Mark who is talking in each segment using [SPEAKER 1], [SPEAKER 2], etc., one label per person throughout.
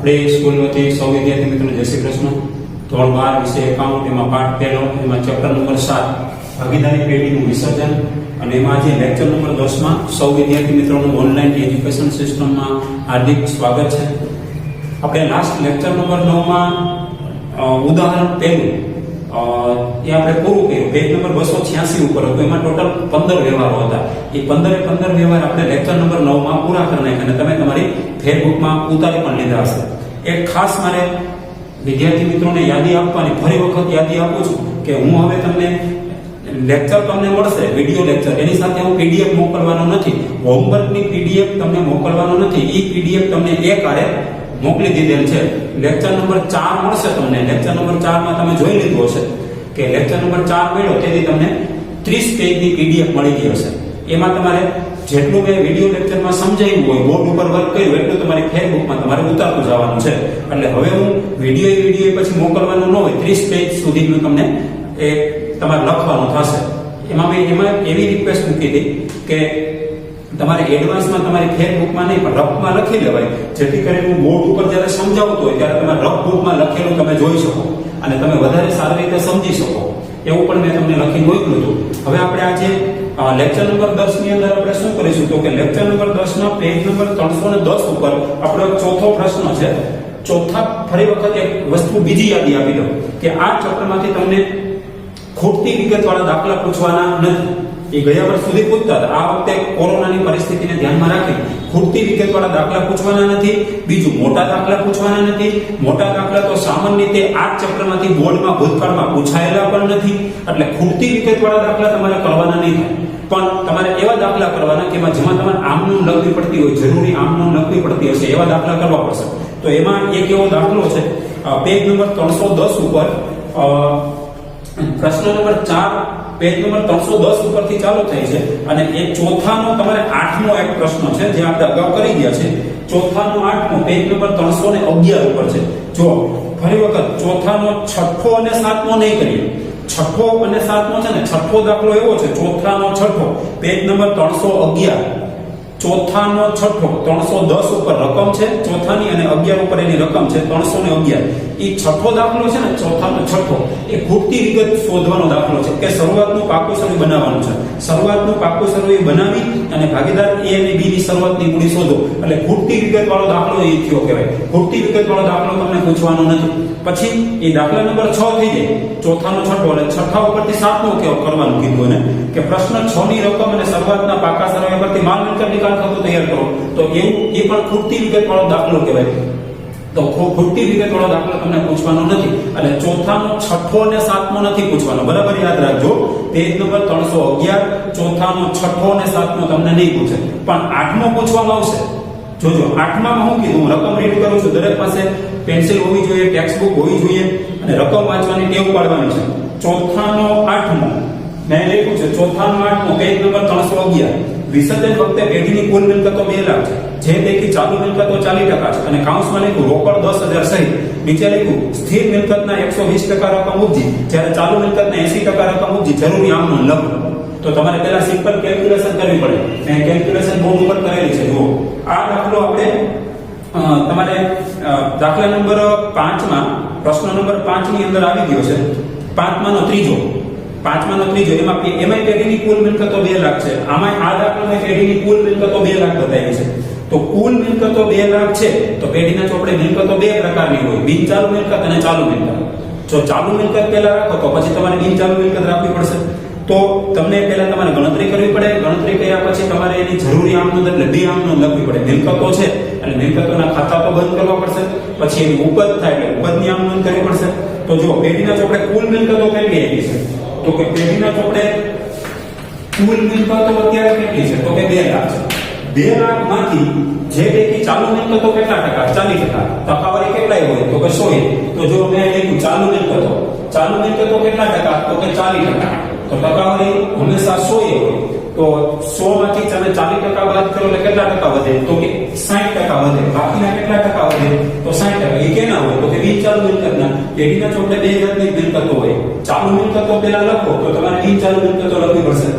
[SPEAKER 1] આપણે સ્કૂલમાંથી સૌ વિદ્યાર્થી મિત્રોને જય શ્રી કૃષ્ણ. ધોરણ 12 વિષય એકાઉન્ટ, એમાં પાઠ પહેલો, એમાં ચેપ્ટર નંબર 7 ભાગીદારી પેઢીનું વિસર્જન, અને એમાં આજે લેક્ચર નંબર 10 માં સૌ વિદ્યાર્થી મિત્રોનું ઓનલાઈન એજ્યુકેશન સિસ્ટમમાં હાર્દિક સ્વાગત છે. આપણે લાસ્ટ લેક્ચર નંબર 9 માં ઉદાહરણ પહેલું એ આપણે પૂરું કર્યું. પેજ નંબર 286 ઉપર હતું. એમાં ટોટલ 15 વ્યવહારો હતા. એ 15 વ્યવહાર આપણે લેક્ચર નંબર 9 માં પૂરા કરી નાખ્યા અને તમે તમારી ફેસબુકમાં ઉતારી પણ લીધા હશે. એક ખાસ મારે વિદ્યાર્થી મિત્રોને યાદી આપવાની ફરી વખત યાદી આપું છું કે હું હવે તમને લેક્ચર તમને મળશે, વિડિયો લેક્ચર, એની સાથે હું પીડીએફ મોકલવાનો નથી. હોમવર્કની પીડીએફ તમને મોકલવાનો નથી. એ પીડીએફ તમને એક આરે મોકલી દીધેલ છે. લેક્ચર નંબર 4 મળશે તમને. લેક્ચર નંબર 4 માં તમે જોઈ લીધું હશે કે લેક્ચર નંબર 4 મળ્યો તેથી તમને 30 પેજની પીડીએફ મળી ગઈ હશે. એમાં તમારે જેટલું મેં વિડિયો લેક્ચરમાં સમજાવ્યું હોય, બોર્ડ ઉપર વર્ક કર્યું, એટલું તમારી ફેસબુકમાં તમારે ઉતારતું જવાનું છે. એટલે હવે હું વિડિયો પછી મોકલવાનું ન હોય, 30 પેજ સુધીનું તમને એ તમારે લખવાનું થશે. એમાં એવી રિક્વેસ્ટ મૂકી હતી કે તમારે એડવાન્સમાં તમારી ફેસબુકમાં નહીં પણ રફમાં લખી લેવાય, જેથી કરીને હું બોર્ડ ઉપર જ્યારે સમજાવતો હોય ત્યારે તમે રફ બુકમાં લખેલું તમે જોઈ શકો અને તમે વધારે સારી રીતે સમજી શકો. એવું પણ મેં તમને લખી મોકલ્યું હતું. હવે આપણે આજે લેક્ચર નંબર 10 ની અંદર આપણે શું કરીશું તો કે લેક્ચર નંબર 10 ના પેજ નંબર 310 ઉપર આપણો ચોથો પ્રશ્ન છે. ચોથા ફરી વખત એક વસ્તુ બીજી યાદી આપી દઉં કે આ ચેપ્ટરમાંથી તમને ખૂટતી વિગતવાળા દાખલા પૂછવાના નથી. એ ગયા વર્ષ સુધી પૂછતા હતા. આ વખતે કોરોનાની પરિસ્થિતિને ધ્યાનમાં રાખી ખૂટતી વિગતવાળા દાખલા પૂછવાના નથી. બીજું, મોટા દાખલા પૂછવાના નથી. મોટા દાખલા તો સામાન્ય રીતે આ ચેપ્ટરમાંથી બોર્ડમાં ભૂતકાળમાં પૂછાયેલા પણ નથી. એટલે ખૂટતી વિગતવાળા દાખલા તમારે કરવાના નહીં થાય. પણ તમારે એવા દાખલા કરવાના કે જેમાં તમારે આમનું લખવી પડતી હોય, જરૂરી આમનું લખવી પડતી હશે, એવા દાખલા કરવા પડશે. તો એમાં એક એવો દાખલો છે પેજ નંબર 310 ઉપર, પ્રશ્ન નંબર 4 પેજ નંબર 310 ઉપરથી ચાલુ થાય છે અને એ ચોથાનો તમારે 8મો એક પ્રશ્ન છે જે આપણે અગાઉ કરી ગયા છે. ચોથાનો 8મો પેજ નંબર 311 ઉપર છે. જો ફરી વખત ચોથાનો 6થો અને 7મો નહીં કરીએ. 6થો અને 7મો છે ને, 6થો દાખલો એવો છે, ચોથાનો 6થો પેજ નંબર 311, ચોથાનો 6થો 310 ઉપર રકમ છે ચોથાની અને 11 ઉપર એની રકમ છે 311. એ 6થો દાખલો છે ને, ચોથાનો 6થો, એ ખૂટતી વિગત શોધવાનો દાખલો છે કે શરૂઆતનું પાકું સરળ બનાવવાનું છે. શરૂઆતનું પાકું સરળ બનાવી અને ભાગીદાર A અને B ની શરૂઆતની મૂડી શોધો. એટલે ખૂટતી વિગત વાળો દાખલો એ થયો કહેવાય. ખૂટતી વિગત વાળો દાખલો તમને પૂછવાનો નથી. પછી એ દાખલા નંબર 6 થઈ જાય, ચોથાનો 6થો, એટલે 6થા ઉપરથી 7મો કરવાનું કીધું ને કે પ્રશ્ન 6 ની રકમ અને શરૂઆતના પાકા સરવાળા પરથી માલ મિલકત નિકાલ ખાતું તૈયાર કરો. તો એવું એ પણ ખૂટતી વિગત વાળો દાખલો કહેવાય. તો ખૂટતી વિગત વાળો દાખલો તમને પૂછવાનો નથી. એટલે ચોથાનો 6થો અને 7મો નથી પૂછવાનો. બરાબર યાદ રાખજો. પેજ નંબર 311, ચોથાનો 6થો અને 7મો તમને નહીં પૂછે, પણ 8મો પૂછવામાં આવશે. જોજો 8માં હું કીધું, હું રકમ રીડ કરું છું. દરેક પાસે પેન્સિલ હોવી જોઈએ, ટેક્સ્ટબુક હોવી જોઈએ અને રકમ વાંચવાની ટેવ પાડવાની છે. ચોથાનો 8મો મેં લખ્યું છે. ચોથાનો 8મો પેજ નંબર 311, વિસર્જન વખતે પેઢીની કુલ મિલકતો 2 લાખ છે, જે પૈકી ચાલુ મિલકતો 40% છે અને કાઉન્સમાં લખ્યું રોકડ 10,000 સહિત. નીચે લખ્યું સ્થિર મિલકતના 120% રકમ ઉપજી, જ્યારે ચાલુ મિલકતના 80% રકમ ઉપજી. જરૂરી આમનું લખો. તો તમારે પહેલા સિમ્પલ કેલ્ક્યુલેશન કરવી પડે. મેં કેલ્ક્યુલેશન બોર્ડ ઉપર કરેલી છે. જુઓ આ દાખલો આપણે તમારે દાખલા નંબર 5 માં પ્રશ્ન નંબર 5 ની અંદર આવી ગયો છે. 5માનો ત્રીજો એમાં પેઢીની કુલ મિલકતો 2 લાખ છે. આમાં આ દાખલામાં પેઢીની કુલ મિલકતો 2 લાખ બતાવી છે. તો કુલ મિલકતો 2 લાખ છે તો પેઢીના ચોપડે મિલકતો 2 પ્રકારની હોય, બિનચાલુ મિલકત અને ચાલુ મિલકત. જો ચાલુ મિલકત પહેલા રાખો તો પછી તમારે બિનચાલુ મિલકત રાખવી પડશે. તો તમને પહેલા તમારે ગણતરી કરવી પડે. ગણતરી કર્યા પછી તમારે એની જરૂરી આમનોંધ એટલે 2 આમનોંધ લખવી પડે. મિલકતો છે એટલે મિલકતોના ખાતા તો બંધ કરવા પડશે. પછી એની ઉપજ થાય એટલે ઉપજની આમનોંધ કરવી પડશે. તો જો પેઢીના ચોપડે કુલ મિલકતો કેટલી આવી છે તો કે પેઢીના ચોપડે કુલ મિલકતો અત્યારે કેટલી છે તો કે 2 લાખ છે. 2 લાખમાંથી જે પૈકી ચાલુ મિલકતો કેટલા ટકા? 40%. ટકાવારી કેટલાય હોય તો કે 100. તો જો મેં લખ્યું ચાલુ મિલકતો કેટલા ટકા તો કે 40%. તો ટકાવારી હંમેશા 100 હોય. તો 100 માંથી તમે 40% બાદ કરો એટલે કેટલા ટકા વધે તો કે 60% વધે. બાકીના કેટલા ટકા વધે તો 60%. એ કેના હોય તો કે બિનચાલુ મિલકતના. પેઢીના ચોપડે 2 જાતની મિલકતો હોય. ચાલુ મિલકતો પહેલા લખો તો તમારે બિનચાલુ મિલકતો લખવી પડશે.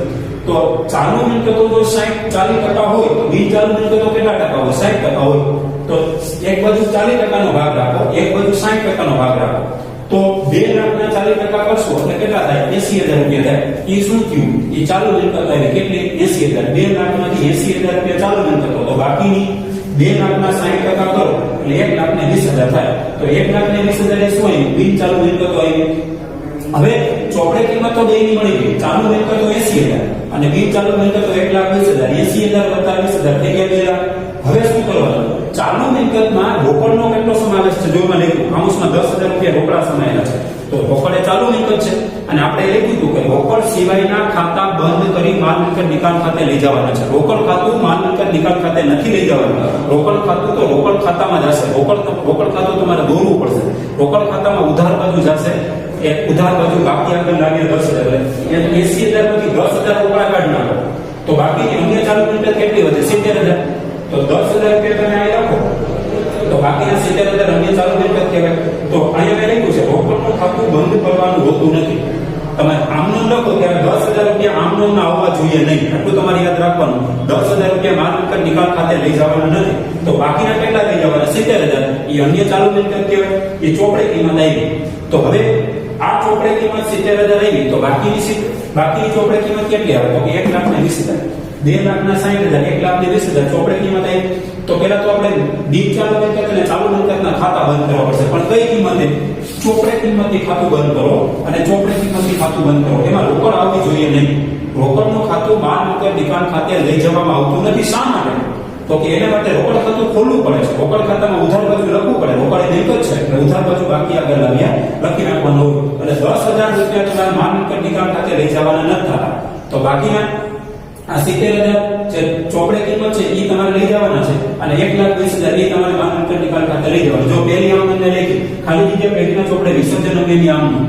[SPEAKER 1] તો ચાલુ મિલકતો જો 60-40% હોય તો બિન ચાલુ મિલકતો કેટલા ટકા હોય? 60% હોય. તો એક બાજુ 40% નો ભાગ રાખો, એક બાજુ 60% નો ભાગ રાખો. તો 2 લાખના 40% કરશો એટલે કેટલા થાય? 80,000 રૂપિયા થાય. એ શું થયું? એ ચાલુ મિલકત આવી કેટલી? 80,000. 2 લાખમાંથી 80,000 રૂપિયા ચાલુ મિલકતો, તો બાકીની 2 લાખના 60% કરો એટલે 1,20,000 થાય. તો 1,20,000 એ શું આવ્યું? બિન ચાલુ મિલકતો આવી. હવે ચોપડે કિંમત તો બેની મળી ગઈ. ચાલુ મિલકતો 80,000 અને બિન ચાલુ મિલકતો 1,20,000. 80,000 વત્તા 20,000 થઈ ગયા 2 લાખ. હવે શું કરવાનું? ચાલુ મિલકતમાં રોકડનો કેટલો સમાવેશ છે? જો મને આમુસમાં 10,000 રૂપિયા રોકડા સમાયેલા છે. તો રોકડ એ ચાલુ મિલકત છે અને આપણે એ કીધું કે રોકડ સિવાયના ખાતા બંધ કરી માલ મિલકત નિકાલ ખાતે લઈ જવાના છે. રોકડ ખાતું માલ મિલકત નિકાલ ખાતે નથી લઈ જવાનું. રોકડ ખાતું તો રોકડ ખાતામાં જશે. રોકડ ખાતું તમારે દોરવું પડશે. રોકડ ખાતામાં ઉધાર બાજુ જશે. એક ઉધાર બાજુ બાકી આગળ લાગે 10,000 એટલે 80,000 માંથી 10,000 રોકડા કાઢી નાખો તો બાકીની અન્ય ચાલુ મિલકત કેટલી વધે? 70,000. તો 10,000 રૂપિયા તમે અહીં રાખો તો બાકીના 70,000 અન્ય ચાલુ મિલકત કહેવાય. તો અહીંયા મેં લખ્યું છે રોકડનું ખાતું બંધ કરવાનું હોતું નથી. તમે આમનું લખો ત્યારે 10,000 રૂપિયા આમનું ના આવવા જોઈએ નહીં, આટલું તમારે યાદ રાખવાનું. 10,000 રૂપિયા માલ મિલકત નિકાલ ખાતે લઈ જવાના નથી. તો બાકીના કેટલા લઈ જવાના? 70,000. એ અન્ય ચાલુ મિલકત કહેવાય. એ ચોપડે કિંમત આવી. તો હવે આ ચોપડે કિંમત 70,000 આવી તો બાકીની ચોપડે કિંમત કેટલી આવે? તો કે 1,20,000. 2 લાખના 60,000, 1,20,000 ચોપડે કિંમત આવી. તો પેલા તો આપણે બિન ચાલુ મિલકત અને ચાલુ મિલકતના ખાતા બંધ કરવા પડશે. પણ કઈ કિંમતે? ચોપડે કિંમતથી ખાતું બંધ કરો અને ચોપડે કિંમતથી ખાતું બંધ કરો. એમાં રોકડ આવવી જોઈએ નહીં. રોકડનું ખાતું માલ મિલકત નિકાલ ખાતે લઈ જવામાં આવતું નથી. શા માટે? તો કે એના માટે રોકડ ખાતું ખોલવું પડે છે. રોકડ ખાતામાં ઉધાર બાજુ લખવું પડે. રોકડ મિલકત છે એટલે ઉધાર બાજુ બાકી આગળ લાવ્યા લખી નાખવાનું હોય. એટલે 10,000 રૂપિયા તમારે માલ મિલકત નિકાલ ખાતે લઈ જવાના નથી થતા. તો બાકીના આ 70,000 જે ચોપડે કિંમત છે એ તમારે લઈ જવાના છે અને 1,20,000 એ તમારે માલ મિલકત નિકાલ ખાતે લઈ જવાનું. જો પહેલી આમદનને લખી ખાલી જગ્યા પેઢીના ચોપડે વિસર્જન અંગેની આમદન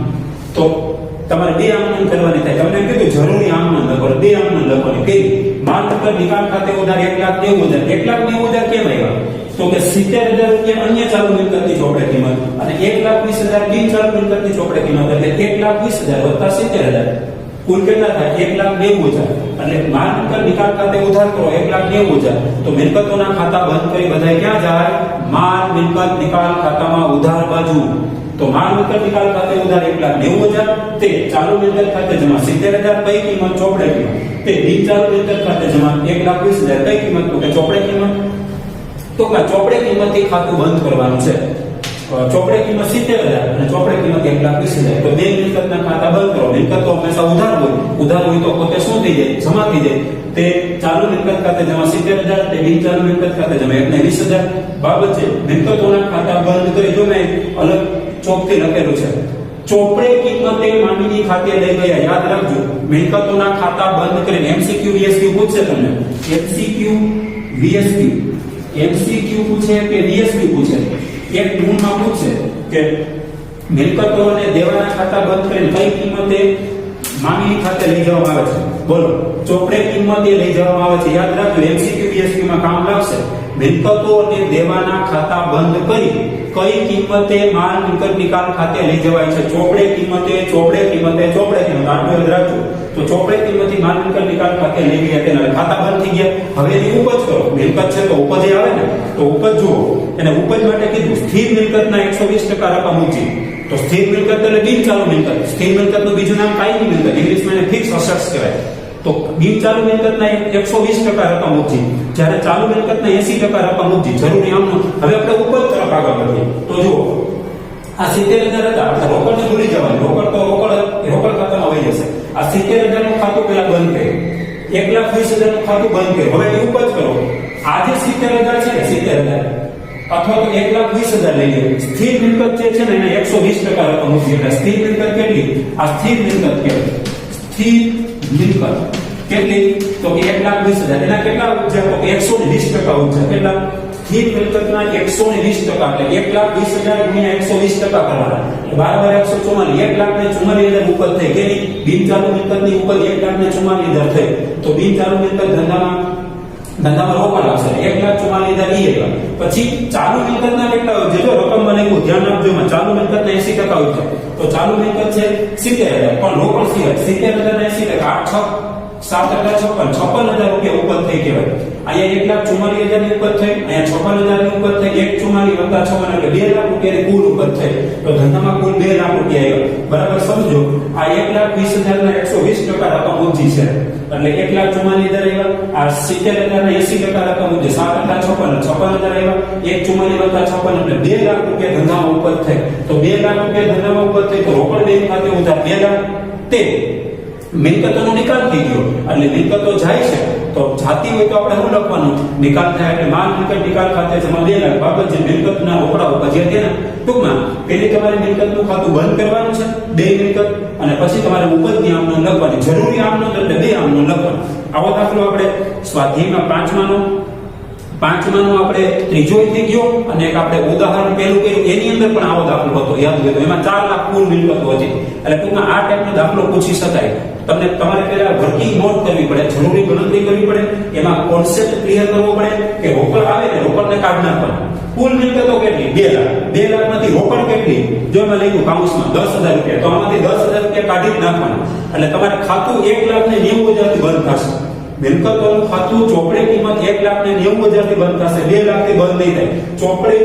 [SPEAKER 1] તો તમારે 2 આમદન કરવાની થાય. તમને કીધું જરૂરી આમદન લખો, 2 આમદન લખવાની. પેલી માલ મિલકત નિકાલ ખાતે ઉધાર 1,90,000. 1,90,000 કેમ આવ્યા? તો કે 70,000 રૂપિયા અન્ય ચાલુ મિલકતની ચોપડે કિંમત અને 1,20,000 બિન ચાલુ મિલકતની ચોપડે કિંમત એટલે 1,20,000 વત્તા 70,000 કુલ કેટલા થાય? 1,90,000. એટલે માલ મિલકત નિકાલ ખાતે ઉધાર કરો 1,90,000. તો મિલકતોના ખાતા બંધ કરી બધાય ક્યાં જાય? માલ મિલકત નિકાલ ખાતામાં ઉધાર બાજુ. તો માલ મિલકત નિકાલ ખાતે ઉધાર 1,90,000 તે ચાલુ મિલકત ખાતે જમા 70,000 કઈ કિંમત? ચોપડે કિંમત. તે બિન ચાલુ મિલકત ખાતે જમા 1,20,000 કઈ કિંમત? તો કે ચોપડે કિંમત. તો કે ચોપડે કિંમતથી ખાતું બંધ કરવાનું છે. ચોપડે કિંમત 70,000 અને ચોપડે કિંમત 1,20,000. તો બે મિલકતના ખાતા બંધ કરો. મિલકત તો હંમેશા ઉધાર હોય તો પોતે શું થઈ જાય? જમા થઈ જાય. તે ચાલુ મિલકત ખાતે જમા 70,000, તે બિન ચાલુ મિલકત ખાતે જમા 1,20,000. બાબત છે મિલકતોના ખાતા બંધ કરી. જો મેં અલગ ચોકથી લખેલું છે ચોપડે કિંમતે માંડવી ખાતે લઈ ગયા. યાદ રાખજો મિલકતોના ખાતા બંધ કરીને MCQ VSQ પૂછશે તમને. MCQ VSQ પૂછે કે VSQ પૂછે? એક ગુણમાં પૂછે કે મિલકતો અને દેવાના ખાતા બંધ કરીને કઈ કિંમતે માંગણી ખાતે લઈ જવામાં આવે છે? બોલો. ચોપડે કિંમતે લઈ જવામાં આવે છે. યાદ રાખજો MCQ VSQ માં કામ લાગશે. મિલકતો અને દેવાના ખાતા બંધ કરી કઈ કિંમતે માલ મિલકત નિકાલ ખાતે લઈ જવાય છે? ચોપડે કિંમતે આટલું યાદ રાખજો. તો ચોપડે કિંમતથી માલ મિલકત નિકાલ ખાતે લઈ ગયા તેના ખાતા બંધ થઈ ગયા. હવે એની ઉપજ કરો. મિલકત છે તો ઉપજ આવે ને, તો ઉપજ જુઓ. એને ઉપજ માટે કીધું સ્થિર મિલકતના 120% રકમ ઊંચી. તો સ્થિર મિલકત એટલે બિન ચાલુ મિલકત. સ્થિર મિલકતનું બીજું નામ કાયમી મિલકત, ઇંગ્લિશમાં એને ફિક્સ અસેટ્સ કહેવાય. તો બિન ચાલુ મિલકતના 120% રકમ ઊંચી, જ્યારે ચાલુ મિલકતના 80% રકમ ઊંચી. જરૂરી આમનું. હવે આપણે ઉપજ તરફ આગળ વધીએ. તો જુઓ આ 70,000 હતા. આપણે રોકડને ભૂલી જવાનું. રોકડ ખાતામાં વહી જશે. આ 70,000 નું ખાતું પેલા બંધ કર્યું, 1,20,000 નું ખાતું બંધ કર્યું. હવે એની ઉપજ કરો. આ જે 70,000 છે ને 70,000 અથવા તો 1,20,000 લઈ લો. સ્થિર મિલકત જે છે ને એને 120% રકમ ઊંચી. એટલે સ્થિર મિલકત કેટલી? આ સ્થિર મિલકત કહેવાય. સ્થિર મિલકત કેટલી? તો કે 1,20,000. એના કેટલા ઉપજા? તો 120% ઉપજા. કેટલા? સ્થિર મિલકતના 120%. એટલે 1,20,000 ગુણ્યા 120% કરવાના. 12,144. 1,44,000 ઉપજ થઈ. કેની? બિન ચાલુ મિલકતની ઉપજ 1,44,000 થઈ. તો બિન ચાલુ મિલકત ધંધામાં રોકડ આવશે 1,44,000 ઈ આવ્યા. પછી ચાલુ મિલકતના કેટલા હોય? જો રકમમાં લખ્યું ધ્યાન આપજો. ચાલુ મિલકતના 80% હોય છે. તો ચાલુ મિલકત છે 70,000 પણ રોકડ સિવાય 70,000 ના 80%. 8 6 7,56,000 રૂપિયા ઉપજ થઈ કહેવાય. અહીંયા 1,44,000 ની ઉપજ થઈ, અહીંયા 56,000 ની ઉપજ થઈ, 1,44 + 56 એટલે 2 લાખ રૂપિયાની કુલ ઉપજ થઈ. તો ધંધામાં કુલ 2 લાખ રૂપિયા આવ્યા. બરાબર સમજો. આ 1,20,000 ના 120% રકમ ઊંચી છે. એટલે 1,44,000 આવ્યા. આ 70,000 ના 80% રકમ ઊંચી 7,56,000 આવ્યા. 1,44 + 56 એટલે 2 લાખ રૂપિયા ધંધામાં ઉપજ થઈ. તો 2 લાખ રૂપિયા ધંધામાં ઉપજ થઈ તો રોકડ બેંક ખાતે ઉધાર 2 લાખ. તે મિલકતોનો નિકાલ થઈ ગયો. એટલે મિલકતો જાય છે તો જાતી હોય તો આપણે શું લખવાનું? નિકાલ થાય એટલે માલ મિલકત નિકાલ ખાતે જમા 2 લાખ. બાબત જે મિલકતના રોકડા ઉપજ્યા તેના ટૂંકમાં પેલી તમારે મિલકતનું ખાતું બંધ કરવાનું છે, 2 મિલકત, અને પછી તમારે ઉપજની આમનો લખવાની. જરૂરી આમનો એટલે 2 આમનો લખવાનું. આવો દાખલો આપણે સ્વાધ્યાયમાં 5માનો આપણે ત્રીજો થઈ ગયો, અને એક આપણે ઉદાહરણ પેલું કર્યું એની અંદર પણ આવો દાખલો હતો, યાદ હોય તો. એમાં 4 લાખ કુલ મિલકતો હતી. એટલે ટૂંકમાં આ ટાઈપનો દાખલો પૂછી શકાય. તમને તમારે પહેલા વર્કિંગ નોટ કરવી પડે, જરૂરી ગણતરી કરવી પડે, એમાં કોન્સેપ્ટ ક્લિયર કરવો પડે કે રોકડ આવે ને રોકડને કાઢ નાખવાના. કુલ મિલકતો કેટલી? 2 લાખ. 2 લાખમાંથી રોકડ કેટલી? જો એમાં લખ્યું કાઉન્સમાં 10,000 રૂપિયા, તો આમાંથી 10,000 રૂપિયા કાઢી જ નાખવાના. એટલે તમારે ખાતું 1,90,000 થી બંધ થશે. મિલકતોનું ખાતું ચોપડે કિંમત 1,90,000 થી બંધ થશે, 2 લાખ થી બંધ નહીં થાય. ચોપડે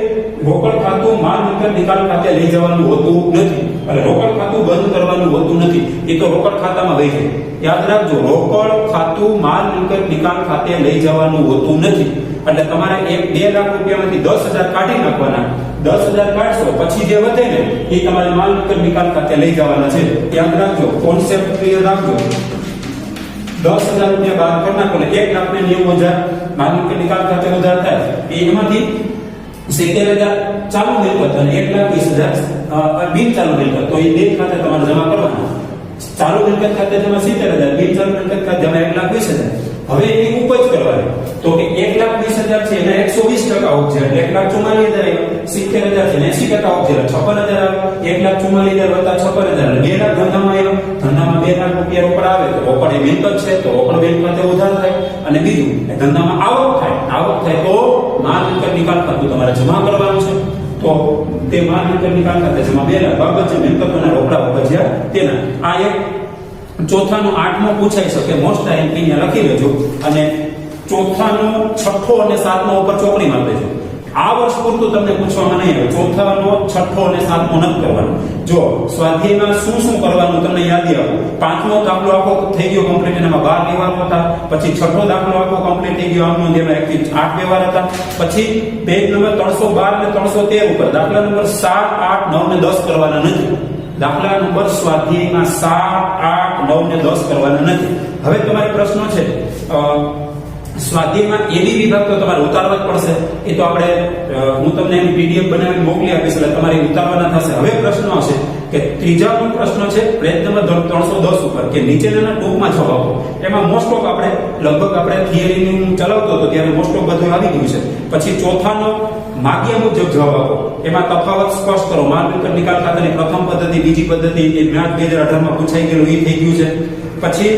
[SPEAKER 1] રોકડ ખાતું માલ મિલકત નિકાલ ખાતે લઈ જવાનું હોતું નથી. એટલે રોકડ ખાતું બંધ કરવાનું હોતું નથી, એ તો રોકડ ખાતામાં વહી જાય. યાદ રાખજો, રોકડ ખાતું માલ મિલકત નિકાલ ખાતે લઈ જવાનું હોતું નથી. એટલે તમારે 2 લાખ રૂપિયામાંથી 10,000 કાઢી નાખવાના. 10,000 કાઢશો પછી જે વધે ને એ તમારે માલ મિલકત નિકાલ ખાતે લઈ જવાના છે. યાદ રાખજો, કોન્સેપ્ટ ક્લિયર રાખજો. 10,000 રૂપિયા બાદ કરી નાખો એટલે 1,90,000 માલ મિલકત નિકાલ ખાતે ઉધાર થાય. એમાંથી 70,000 ચાલુ મિલકત અને 1,20,000 બિન ચાલુ મિલકત. તો એ બે ખાતે તમારે જમા કરવાના. ચાલુ મિલકત ખાતે જમા 70,000, બિન ચાલુ મિલકત ખાતે જમા 1,20,000. હવે એની ઉપજ કરવાની. તો કે 1,20,000 છે એના 120% ઉપજ એટલે 1,44,000, 70,000 છે 80% ઉપજ 56,000, 1,44,000 + 56,000 2 લાખ ધંધામાં આવ્યો. ધંધામાં 2 લાખ રૂપિયા રોકડ આવે તો રોકડ એ મિલકત છે, તો રોકડ બેંક ખાતે ઉધાર થાય. અને બીજું એ ધંધામાં આવક થાય તો માલ મિલકત નિકાલ ખાતું તમારે જમા કરવાનું છે. તો તે માલ મિલકત નિકાલ ખાતે જમા 2 લાખ. બાબત છે મિલકતોના રોકડા ઉપજ્યા તેના. આ એક ચોથાનો 8મો પૂછાઈ શકે. મોસ્ટ આઈએમપી ને લખી લેજો. અને ચોથાનો 6થો અને 7મો ઉપર ચોકડી મારી દેજો. આ વર્ષ પૂરતું તમને પૂછવામાં નહીં આવે. ચોથાનો 6થો અને 7મો નથી કરવાનો. જો સ્વાધ્યાયમાં શું કરવાનું તમને યાદી આપો. 5મો દાખલો આખો થઈ ગયો કમ્પ્લીટ, એમાં 12 વ્યવહારો હતા. પછી 6થો દાખલો આખો કમ્પ્લીટ થઈ ગયો, આમનો જેમાં 1 થી 8 વ્યવહાર હતા. પછી પેજ નંબર 312 અને 313 ઉપર દાખલા નંબર 7, 8, 9 ને 10 કરવાના નથી. દાખલા નંબર સ્વાધ્યાયમાં 7, 8, 9 ને 10 કરવાના નથી. હવે તમારો પ્રશ્ન છે સ્વાધ્યાયમાં એબી વિભાગ તો તમારે ઉતારવા જ પડશે. એ તો આપણે હું તમને એની પીડીએફ બનાવીને મોકલી આપીશ એટલે તમારે ઉતારવાના થશે. હવે પ્રશ્ન હશે કે ત્રીજાનો પ્રશ્ન છે પેજ નંબર 310 ઉપર કે નીચેના ટૂંકમાં જવાબ આપો. એમાં મોસ્ટ ઓફ આપણે લગભગ આપણે થિયરીનું ચલાવતો હતો ત્યારે મોસ્ટ ઓફ બધું આવી ગયું છે. પછી ચોથાનો માગ્યા મુજબ જવાબ આપો. એમાં તફાવત સ્પષ્ટ કરો. માલ મિલકત નિકાલ ખાતાની પ્રથમ પદ્ધતિ, બીજી પદ્ધતિ એ મેં 2018 માં પૂછાઈ ગયેલું એ થઈ ગયું છે. પછી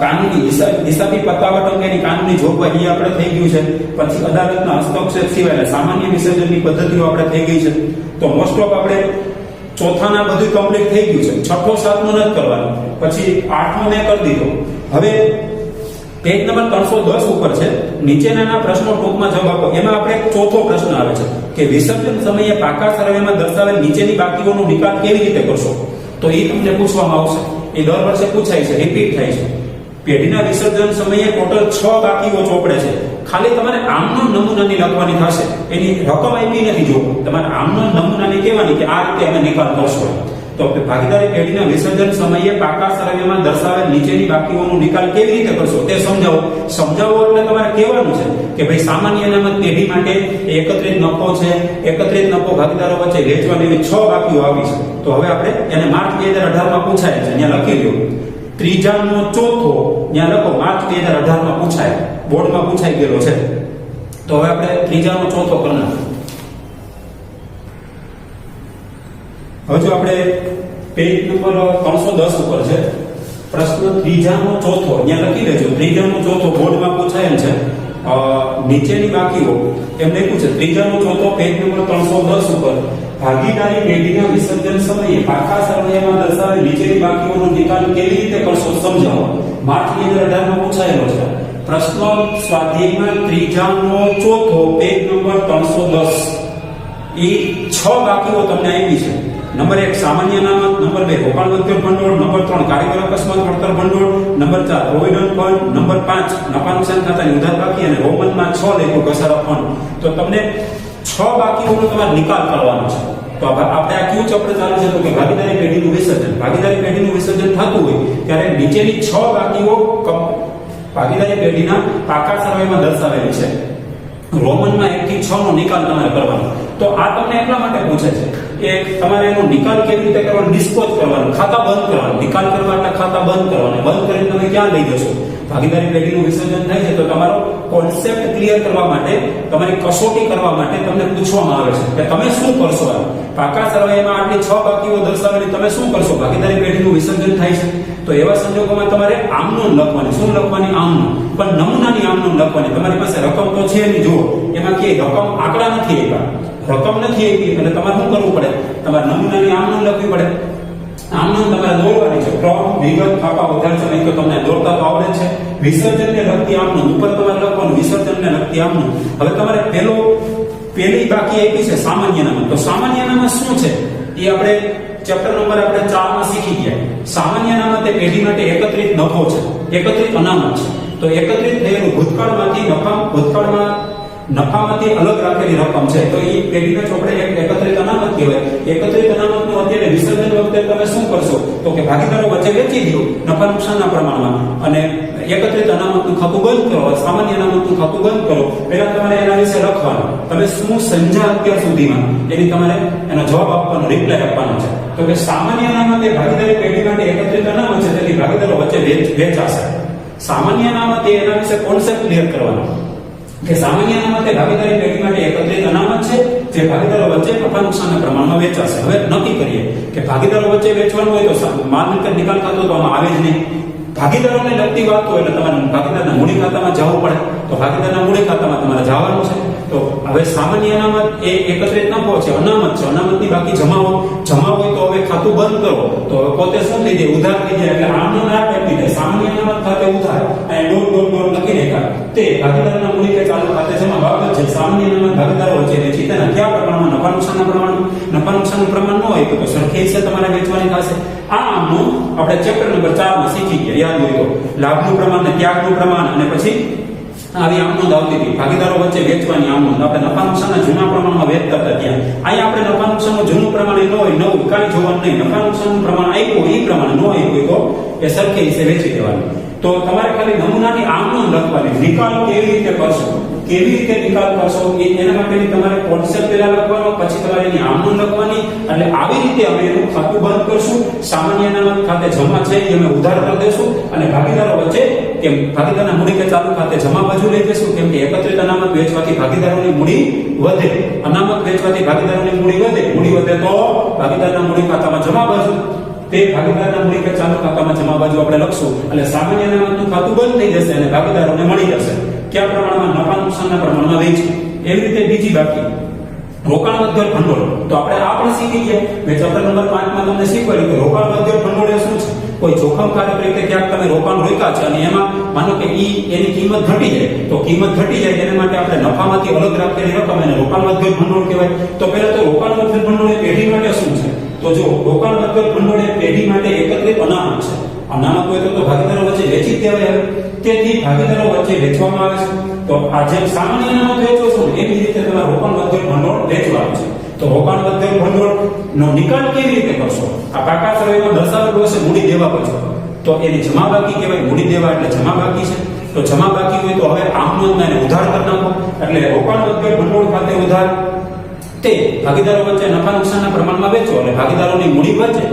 [SPEAKER 1] કાનૂની હિસાબી પતાવટ અંગેની કાનૂની જોગવાઈ આપણે થઈ ગયું છે. પછી અદાલતના હસ્તક્ષેપ સિવાય સામાન્ય વિસર્જનની પદ્ધતિઓ આપણે થઈ ગઈ છે. તો મોસ્ટ ઓફ આપણે ચોથાના બધું કમ્પ્લીટ થઈ ગયું છે. 6થો 7મો નથી કરવાનું. પછી 8મો મેં કરી દીધો. હવે પેજ નંબર 310 ઉપર છે નીચેના પ્રશ્નો ટૂંકમાં જવાબ આપો. એમાં આપણે ચોથો પ્રશ્ન આવે છે કે વિસર્જન સમયે પાકા સરવેમાં દર્શાવેલ નીચેની બાકીઓનો નિકાલ કેવી રીતે કરશો. તો એ તમને પૂછવામાં આવશે. એ દર વર્ષે પૂછાય છે, રિપીટ થાય છે. પેઢીના વિસર્જન સમયે ટોટલ 6 બાકીઓ ચોપડે છે. ખાલી તમારે આમનો નમૂનાની લખવાની થશે. એની રકમ આપી નથી. જો તમારે આમનો નમૂનાની કહેવાની કે આ રીતે અમે નિકાલ કરશો. તો ભાગીદારી પેઢીના વિસર્જન સમયે પાકા સરવેમાં દર્શાવેલ નીચેની બાકીઓનો નિકાલ કેવી રીતે કરશો તે સમજાવો. એટલે તમારે કહેવાનું છે કે ભાઈ સામાન્ય અનામત પેઢી માટે એકત્રિત નફો છે. એકત્રિત નફો ભાગીદારો વચ્ચે વેચવાની એવી 6 બાકીઓ આવી છે. તો હવે આપણે એને માર્ચ 2018 માં પૂછાય છે, ત્યાં લખી લો. ત્રીજાનો ચોથો ત્યાં લખો માર્ચ 2018 માં પૂછાય, બોર્ડમાં પૂછાઈ ગયેલો છે. તો હવે આપણે ત્રીજાનો ચોથો કરવાનો. હવે જો આપણે પેજ નંબર 310 ઉપર છે પ્રશ્ન ત્રીજાનો ચોથો, અહીંયા લખી લેજો. ત્રીજાનો ચોથો બોર્ડમાં પૂછાયેલ છે. નીચેની બાકીઓ એમ લખ્યું છે ત્રીજાનો ચોથો પેજ નંબર 310 ઉપર ભાગીદારી પેઢીના વિસર્જન સમયે પાકા સરવૈયામાં દર્શાવેલ નીચેની બાકીઓનો નિકાલ કેવી રીતે કરશો સમજાવો. માર્ચ 2018 માં પૂછાયેલો છે પ્રશ્ન સ્વાધ્યાયમાં ત્રીજાનો ચોથો પેજ નંબર 310 એ 6 બાકીઓ તમને આપી છે. નંબર 1 સામાન્ય અનામત, નંબર 2 રોકાણ વધઘટ ભંડોળ, નંબર 3 કારીગર અકસ્માત વળતર ભંડોળ, નંબર 4 પ્રોવિડન્ટ ફંડ, નંબર 5 નફા નુકસાન ખાતાની ઉધાર બાકી અને રોમનમાં 6 લખ્યું ઘસારા ફંડ. તો તમને 6 બાકીઓનો તમારે નિકાલ કરવાનો છે. તો આપણે આ કયું ચક્ર ચાલુ છે તો કે ભાગીદારી પેઢીનું વિસર્જન. ભાગીદારી પેઢીનું વિસર્જન થતું હોય ત્યારે નીચેની 6 બાકીઓ ભાગીદારી પેઢીના પાકા સરવૈયામાં દર્શાવેલી છે. રોમનમાં 1 થી 6 નો નિકાલ તમારે કરવાનો. તો આ તમને એટલા માટે પૂછે છે કે તમારે એનો નિકાલ કેવી રીતે કરવાનો, ડિસ્પોઝ કરવાનો, ખાતા બંધ કરવાનું. નિકાલ કરવા એટલે ખાતા બંધ કરવાના. બંધ કરીને તમે ક્યાં લઈ જશો? ભાગીદારી પેઢીનું વિસર્જન થાય છે તો તમારો કોન્સેપ્ટ ક્લિયર કરવા માટે, તમારી કસોટી કરવા માટે તમને પૂછવામાં આવે છે કે તમે શું કરશો. પાકા સરવૈયામાં આટલી 6 બાકીઓ દર્શાવેલી તમે શું કરશો? ભાગીદારી પેઢીનું વિસર્જન થાય છે તો એવા સંજોગોમાં તમારે આમનોંધ લખવાની. શું લખવાની? આમનોંધ. પણ નમૂનાની આમનોંધ લખવાની. તમારી પાસે રકમ તો છે નહીં, જુઓ એમાં કે રકમ આંકડા નથી આપ્યા, રકમ નથી આપી એટલે તમારે શું કરવું પડે? તમારે નમૂનાની આમનોંધ લખવી પડે. આમનોંધ તમારે દોરવાની છે. ક્રમ, વિગત, ખાપા, વધાર છે નહીં તો તમને દોરતા તો આવડે છે. વિસર્જનને લગતી આમનોંધ ઉપર તમારે લખવાનું, વિસર્જનને લગતી આમનોંધ. હવે તમારે પહેલી બાકી આપી છે સામાન્ય અનામત. તો સામાન્ય અનામત શું છે એ આપણે ચેપ્ટર નંબર 4 માં શીખી ગયા. સામાન્ય અનામત એ પેઢી માટે એકત્રિત નફો છે, એકત્રિત અનામત છે. તો એકત્રિત થયેલું ભૂતકાળમાંથી નફામાંથી અલગ રાખેલી રકમ છે તો એ પેઢીના ચોપડે એકત્રિત અનામત કહેવાય. એકત્રિત અનામતનું અત્યારે વિસર્જન વખતે તમે શું કરશો તો કે ભાગીદારો વચ્ચે વેચી દો નફા નુકસાનના પ્રમાણમાં અને એકત્રિત અનામતનું ખાતું બંધ કરો, સામાન્ય અનામતનું ખાતું બંધ કરો. પહેલા તમારે એના વિશે લખવાનું, તમે શું સમજ્યા અત્યાર સુધીમાં એની તમારે એનો જવાબ આપવાનો, રિપ્લાય આપવાનો છે. તો કે સામાન્ય અનામત એ ભાગીદારી પેઢી માટે એકત્રિત અનામત છે, તેથી ભાગીદારો વચ્ચે વેચાશે. સામાન્ય અનામત એ એના વિશે કોન્સેપ્ટ ક્લિયર કરવાનો કે સામાન્ય અનામત એ ભાગીદારી પેઢી માટે એકત્રિત અનામત છે જે ભાગીદારો વચ્ચે નફા નુકસાનના પ્રમાણમાં વેચાશે. હવે નક્કી કરીએ કે ભાગીદારો વચ્ચે વેચવાનું હોય તો માલ મિલકત નિકાલ ખાતું તો આમાં આવે જ નહીં. ભાગીદારોને લગતી વાત હોય એટલે તમારે ભાગીદારના મૂડી ખાતામાં જવું પડે. તો ભાગીદારના મૂડી ખાતામાં તમારે જવાનું છે. તો હવે સામાન્ય અનામત એ એકત્રિત નફો છે, અનામત છે. અનામતની બાકી જમા હોય તો હવે ખાતું બંધ કરો તો પોતે શું થઈ જાય? ઉધાર થઈ જાય. એટલે આમનો ના આપી દે સામાન્ય અનામત ખાતે ઉધાર અને ડોર લખી દેખા તે ભાગીદારના મૂડી કે ચાલુ ખાતે જમા બાબત છે. સામાન્ય અનામત ભાગીદારો વચ્ચે વેચી તેના કયા પ્રમાણમાં? નફા નુકસાનના પ્રમાણમાં. નફા નુકસાનનું પ્રમાણ ન હોય તો સરખી રીતે તમારે વેચવાની થશે. આ આમનું આપણે ચેપ્ટર નંબર 4 માં શીખી ગયા. યાદ હોય તો લાભનું પ્રમાણ ને ત્યાગનું પ્રમાણ અને પછી આવી આમનોંધ આવતી હતી. ભાગીદારો વચ્ચે વેચવાની આમનોંધ. આપણે નફા નુકસાનના જૂના પ્રમાણમાં વેચતા હતા ત્યાં. અહીંયા આપણે નફા નુકસાનનું જૂનું પ્રમાણ ન હોય, નવું કાંઈ જોવાનું નહીં. નફા નુકસાનનું પ્રમાણ આપ્યું એ પ્રમાણે ન આપ્યું તો એ સરખી રીતે વેચી દેવાનું. તો તમારે ખાલી નમૂનાની આમનોંધ લખવાની. નિકાલ કેવી રીતે કરશો, કેવી રીતે નિકાલ કરશો એના માટેની તમારે કોન્સેપ્ટ પહેલા લખવાનો, પછી તમારે એની આમનોંધ લખવાની. એટલે આવી રીતે અમે એનું ખાતું બંધ કરશું. સામાન્ય અનામત ખાતે જમા છે એ અમે ઉધાર કરી દેશું અને ભાગીદારો વચ્ચે કેમ ભાગીદારના મૂડી કે ચાલુ ખાતે જમા બાજુ લઈ જશું. કેમ કે એકત્રિત અનામત વેચવાથી ભાગીદારોની મૂડી વધે, અનામત વેચવાથી ભાગીદારોની મૂડી વધે. મૂડી વધે તો ભાગીદારના મૂડી ખાતામાં જમા બાજુ, તે ભાગીદારના મૂડી કે ચાલુ ખાતામાં જમા બાજુ આપણે લખશું. એટલે સામાન્ય અનામતનું ખાતું બંધ થઈ જશે અને ભાગીદારોને મળી જશે કયા પ્રમાણમાં? નફા નુકસાનના પ્રમાણમાં વેચી. એવી રીતે બીજી બાકી રોકાણ વધઘટ ભંડોળ. તો આપણે આ પણ શીખી ગયા. મેં ચેપ્ટર નંબર 5 માં તમને શીખવાડ્યું કે રોકાણ વધઘટ ભંડોળ એ શું છે? કોઈ જોખમકારક રીતે ક્યાંક તમે રોકાણ રોક્યા છે અને એમાં માનો કે એની કિંમત ઘટી જાય તો કિંમત ઘટી જાય તેના માટે આપણે નફામાંથી અલગ રાખેલી રકમ એને રોકાણ વધઘટ ભંડોળ કહેવાય. તો પહેલા તો રોકાણ વધઘટ ભંડોળ એ પેઢી માટે શું છે? તો જો રોકાણ વધઘટ ભંડોળ એ પેઢી માટે એકત્રિત અનામત છે. અનામત હોય તો ભાગીદારો વચ્ચે વેચી જ દેવાય. તેથી ભાગીદારો વચ્ચે વેચવામાં આવે છે. તો આ જેમ સામાન્ય અનામત વેચો છો એવી રીતે તમારે રોકાણ વધઘટ ભંડોળ વેચવાનું છે. તો રોકાણ વધઘટ ભંડોળ નો નિકાલ કેવી રીતે કરશો? આ પાકા સરવૈયામાં દર્શાવેલું હશે મૂડી દેવા પછી તો એની જમા બાકી કહેવાય. મૂડી દેવા એટલે જમા બાકી છે. તો જમા બાકી હોય તો હવે આમનોંધને ઉધાર કરી નાખો. એટલે રોકાણ વધઘટ ભંડોળ ખાતે ઉધાર તે ભાગીદારો વચ્ચે નફા નુકસાનના પ્રમાણમાં વેચો એટલે ભાગીદારોની મૂડી વધે.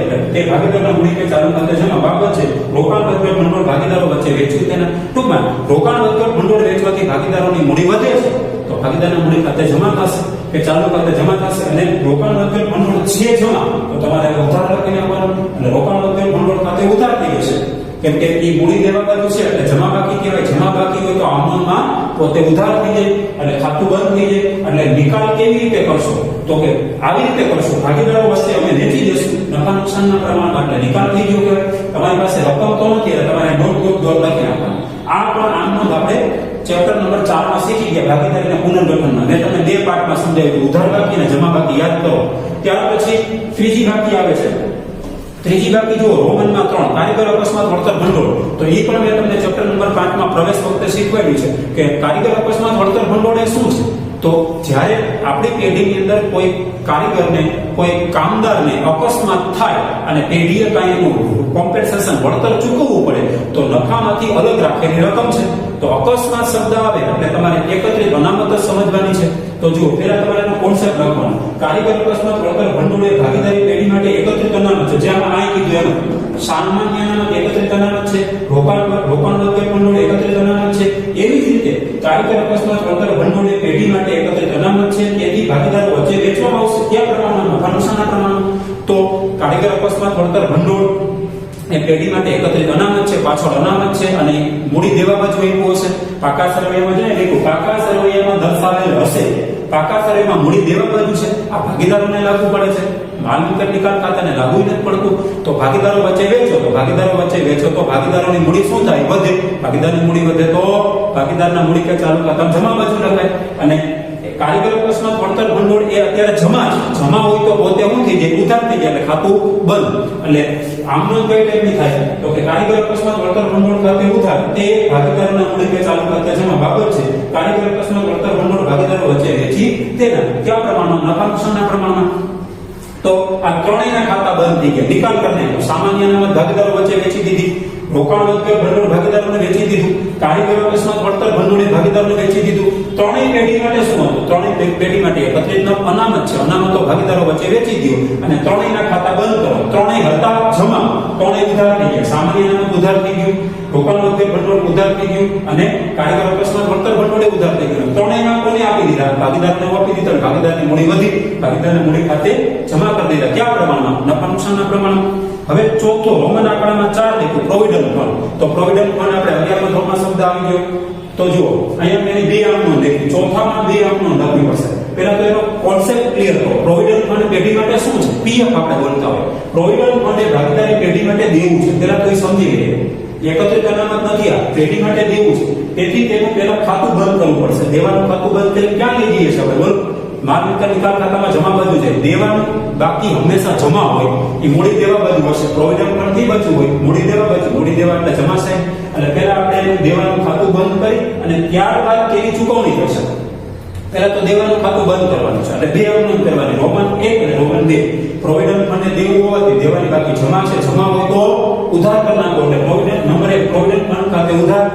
[SPEAKER 1] એટલે તે ભાગીદારોના મૂડી કે ચાલુ ખાતે જમા બાબત છે. રોકાણ વધઘટ ભંડોળ ભાગીદારો વચ્ચે વેચ્યું તેના ટૂંકમાં રોકાણ વધઘટ ભંડોળ વેચવાથી ભાગીદારોની મૂડી વધે છે તો ભાગીદારના મૂડી ખાતે જમા થશે કે ચાલુ ખાતે જમા થશે. અને રોકાણ વધઘટ ભંડોળ છે જમા તો તમારે ઉધાર લખીને આપવાનું અને રોકાણ વધઘટ ભંડોળ ખાતે ઉધાર થઈ જશે. કેમ કે એ મૂડી દેવા બાજુ છે એટલે જમા બાકી કહેવાય. જમા બાકી હોય તો આમનોનમાં પોતે ઉધાર થઈ જાય એટલે ખાતું બંધ થઈ જાય. એટલે નિકાલ કેવી રીતે કરશો તો કે આવી રીતે કરશો, ભાગીદારો વચ્ચે અમે વેચી દઈશું નફા નુકસાનના પ્રમાણમાં. એટલે નિકાલ થઈ ગયો કહેવાય. તમારી પાસે રકમ તો નથી એટલે તમારે નોટ લખી નાખવાની. આ પણ આમનો આપણે ચેપ્ટર નંબર 4 માં શીખી ગયા ભાગીદારીના પુનર્ગઠનમાં. મેં તમને 2 પાર્ટમાં સમજાવ્યું, ઉધાર બાકી અને જમા બાકી યાદ કરો. ત્યાર પછી ત્રીજી બાકી આવે છે. ત્રીજી બાકી જુઓ રોમનમાં 3 કારીગર અકસ્માત વળતર ભંડોળ. તો એ પણ મેં તમને ચેપ્ટર નંબર 5 માં પ્રવેશ વખતે શીખવાડ્યું છે કે કારીગર અકસ્માત વળતર ભંડોળ એ શું છે. તો જ્યારે આપણી પેઢીની અંદર કોઈ કારીગરને કોઈ કામદારને અકસ્માત થાય અને પેઢીએ કાંઈ એનું કોમ્પેન્સેશન વળતર ચૂકવવું પડે તો નફામાંથી અલગ રાખેલી રકમ છે. તો અકસ્માત શબ્દ આવે એટલે તમારે એકત્રિત અનામત જ સમજવાની છે. તો જુઓ પહેલા તમારે એનો કોન્સેપ્ટ લખવાનો. કારીગર અકસ્માત વળતર ભંડોળ એ ભાગીદારી પેઢી માટે એકત્રિત અનામત છે. જેમાં આ કીધું એમ સામાન્ય અનામત એકત્રિત અનામત છે, રોકાણ વળતર ભંડોળ એકત્રિત અનામત છે. એવી જ રીતે કારીગર અકસ્માત વળતર ભંડોળ એ પેઢી માટે એકત્રિત અનામત છે. તેથી ભાગીદારો વચ્ચે વેચવામાં આવશે કયા પ્રમાણમાં? નફા નુકસાનના પ્રમાણમાં. તો કારીગર અકસ્માત વળતર ભંડોળ એ પેઢી માટે એકત્રિત અનામત છે, પાછળ અનામત છે અને મૂડી દેવા બાજુ એવું હશે. પાકા સરવૈયામાં છે ને લખ્યું પાકા સરવૈયામાં દર્શાવેલ હશે. પાકા સરવૈયામાં મૂડી દેવા બાજુ છે. આ ભાગીદારોને લાગુ પડે છે. માલ મિલકત નિકાલ ખાતાને લાગુ નથી પડતું. તો ભાગીદારો વચ્ચે વેચો તો ભાગીદારોની મૂડી શું થાય? વધે. ભાગીદારની મૂડી વધે તો ભાગીદારના મૂડી કે ચાલુ ખાતામાં જમા બાજુ લખાય. અને કારીગર અકસ્માત વળતર ભંડોળ એ અત્યારે જમા છે. જમા હોય તો પોતે શું થઈ જાય? ઉધાર થઈ જાય એટલે ખાતું બંધ. એટલે આમનો કઈ ટાઈપની થાય તો કે કારીગર અકસ્માત વળતર ભંડોળ ખાતે ઉધાર તે ભાગીદારના મૂડી કે ચાલુ ખાતે જમા બાબત છે. કારીગર અકસ્માત વળતર ભંડોળ ભાગીદારો વચ્ચે વેચી તેના કયા પ્રમાણમાં? નફા નુકસાનના પ્રમાણમાં. તો આ ત્રણેયના ખાતા બંધ થઈ ગયા, નિકાલ કરી નાખ્યો. સામાન્ય અનામત ભાગીદારો વચ્ચે વેચી દીધી, રોકાણ વળતર ભંડોળ ભાગીદારોને વેચી દીધું, કારીગર અકસ્માત વળતર ભંડોળ ભાગીદારોને વેચી દીધું. ત્રણેય પેઢી માટે શું હતું? ત્રણેય પેઢી માટે એકત્રિત અનામત છે. અનામતો ભાગીદારો વચ્ચે વેચી દો અને ત્રણેયના ખાતા બંધ કરો. ત્રણેય હતા જમા, ત્રણેય ઉધાર થઈ ગયા. સામાન્ય અનામત ઉધાર થઈ ગયું, રોકાણ વળતર ભંડોળ ઉધાર થઈ ગયું અને કારીગર અકસ્માત વળતર ભંડોળ ઉધાર થઈ ગયું. ત્રણેયના કોને આપી દીધા? ભાગીદારને આપી દીધા. ભાગીદારની મૂડી વધી, ભાગીદારની મૂડી ખાતે જમા કરી દીધા. કયા પ્રમાણમાં? નફા નુકસાનના પ્રમાણમાં. હવે ચોથો રોમન આંકડામાં 4 લખ્યું પ્રોવિડન્ટ ફંડ. તો પ્રોવિડન્ટ ફંડ આપણે 11મા ધોરણમાં શબ્દ આવી ગયો. તો જુઓ અહીંયા મેં 2 આમનો લખ્યું, ચોથામાં 2 આમનો લખવી પડશે. પહેલા તો એનો કોન્સેપ્ટ ક્લિયર કરો. પ્રોવિડન્ટ ફંડ પેઢી માટે શું છે? પીએફ આપણે બોલતા હોય. પ્રોવિડન્ટ ફંડ એ ભાગીદારી પેઢી માટે દેવું છે. પહેલા તો એ સમજી લઈએ. એકત્રિત અનામત નથી, આ પેઢી માટે દેવું છે. તેથી તેનું પહેલા ખાતું બંધ કરવું પડશે. દેવાનું ખાતું બંધ કરી ક્યાં લઈ જઈએ છીએ આપણે? બોલો, માલ મિલકત નિકાલ ખાતામાં જમા બાજુ છે. દેવાનું બાકી હંમેશા જમા હોય, એ મૂડી દેવા બાજુ હશે. પ્રોવિડન્ટ ફંડ થી બચવું હોય, મૂડી દેવા બાજુ. મૂડી દેવા એટલે જમા છે. એટલે પહેલા આપણે દેવાનું ખાતું બંધ કરી અને ત્યારબાદ તેની ચૂકવણી થશે. પહેલા તો દેવાનું ખાતું બંધ કરવાનું છે. એટલે 2 અવનોંધ કરવાની, રોમન 1 અને રોમન 2. પ્રોવિડન્ટ ફંડને દેવું હોવાથી દેવાની બાકી જમા છે. જમા હોય તો ઉધાર કરી નાખો. એટલે પ્રોવિડન્ટ નંબર 1 પ્રોવિડન્ટ ફંડ ખાતે ઉધાર.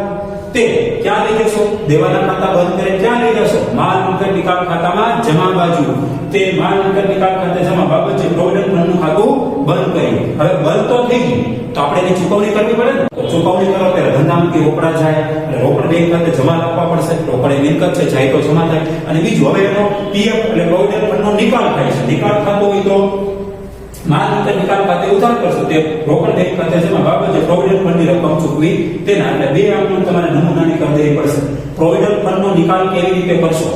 [SPEAKER 1] તે ક્યાં લઈ જશો? દેવાના ખાતા બંધ કરે ક્યાં લઈ જશો? માલ મિલકત નિકાલ ખાતામાં જમા બાજુ. તે માલ મિલકત નિકાલ ખાતે જમા બાબત છે. પ્રોવિડન્ટ ફંડનું ખાતું બંધ કર્યું. હવે બંધ તો થઈ ગયું તો આપણે એની ચૂકવણી કરવી પડે ને. તો ચૂકવણી કરો ત્યારે ધંધામાંથી રોકડા જાય એટલે રોકડ બેંક ખાતે જમા રાખવા પડશે. રોકડ એ મિલકત છે, જાય તો જમા થાય. અને બીજું હવે એનો પીએફ એટલે પ્રોવિડન્ટ ફંડનો નિકાલ થાય છે. નિકાલ ખાતું હોય તો માલ મિલકત નિકાલ ખાતે ઉધાર કરશો, તે રોકડ બેંક ખાતે જમા બાબત છે. પ્રોવિડન્ટ ફંડની રકમ ચૂકવી તેના. એટલે 2 આમનો તમારે નમૂનાની કરી દેવી પડશે. પ્રોવિડન્ટ ફંડનો નિકાલ કેવી રીતે કરશો?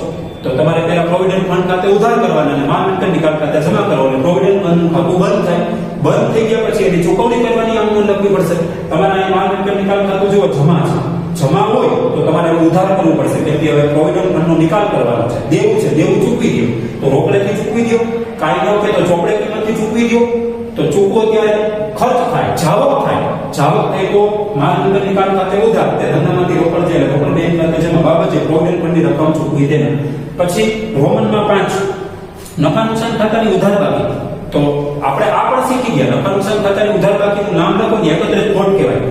[SPEAKER 1] તો તમારે પહેલા પ્રોવિડન્ટ ફંડ ખાતે ઉધાર કરવાના અને માલ મિલકત નિકાલ ખાતે જમા કરવાનું. પ્રોવિડન્ટ ફંડનું ખાતું બંધ થાય. બંધ થઈ ગયા પછી એની ચૂકવણી કરવાની આમનો લખવી પડશે. તમારે અહીં માલ મિલકત નિકાલ ખાતું જુઓ જમા છે. જમા હોય તો તમારે ઉધાર કરવું પડશે. કેમ કે હવે પ્રોવિડન્ટ ફંડનો નિકાલ કરવાનો છે. દેવું છે, દેવું ચૂકવી દો તો રોકડેથી ચૂકવી દો. કાંઈ ન કે તો ચોપડે કિંમતથી ચૂકવી દો. તો ચૂકવો ત્યારે ખર્ચ થાય, જાવક થાય. જાવક થાય તો માલ મિલકત નિકાલ ખાતે ઉધાર, તે ધંધામાંથી રોકડ જાય એટલે રોકડ બેંક ખાતે જમા બાબત છે. પ્રોવિડન્ટ ફંડની રકમ ચૂકવી દેના. પછી રોમનમાં 5 નફા નુકસાન ખાતાની ઉધાર બાકી. તો આપણે આ પણ શીખી ગયા. નફા નુકસાન ખાતાની ઉધાર બાકીનું નામ લખો ને એકત્રિત ખોટ કહેવાય.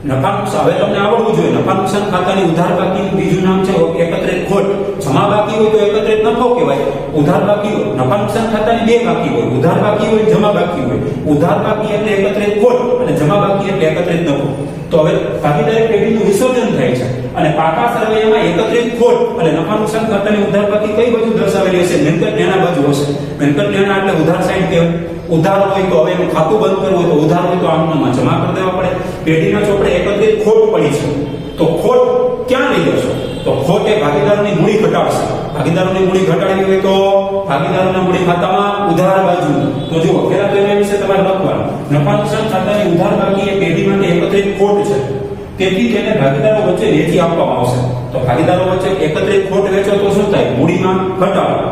[SPEAKER 1] નફા નુકસાન હવે તમને આવડવું જોઈએ. નફા નુકસાન ખાતાની ઉધાર બાકીનું બીજું નામ છે એકત્રિત ખોટ. જમા બાકી હોય તો એકત્રિત નફો કહેવાય. ઉધાર બાકી હોય, નફા નુકસાન ખાતાની 2 બાકી હોય, ઉધાર બાકી હોય, જમા બાકી હોય. ઉધાર બાકી એટલે એકત્રિત ખોટ અને જમા બાકી એટલે એકત્રિત નફો. તો હવે ભાગીદારી પેઢીનું વિસર્જન થાય છે અને પાકા સરવૈયામાં એકત્રિત ખોટ અને નફા નુકસાન ખાતાની ઉધાર બાકી કઈ બાજુ દર્શાવેલી હશે? મિલકત લેણા બાજુ હશે. મિલકત લેણા એટલે ઉધાર સાઈડ કહેવાય. ઉધાર હોય તો હવે એનું ખાતું બંધ કરવું હોય તો ઉધાર હોય તો આમનામાં જમા કરી દેવા પડે. પેઢીના ચોપડે એકત્રિત ખોટ પડી છે, તો ખોટ ક્યાં લઈ જશો? તો ખોટ એ ભાગીદારોની મૂડી ઘટાડશે. ભાગીદારોની મૂડી ઘટાડવી હોય તો ભાગીદારોના મૂડી ખાતામાં ઉધાર બાજુ, તો જુઓ પહેલા તો એના વિશે તમારે લખવાનું. નફા નુકસાન ખાતાની ઉધાર બાકી એ પેઢી માટે એકત્રિત ખોટ છે, તેથી તેને ભાગીદારો વચ્ચે વેચી આપવામાં આવશે. તો ભાગીદારો વચ્ચે એકત્રિત ખોટ વેચો તો શું થાય? મૂડીમાં ઘટાડો.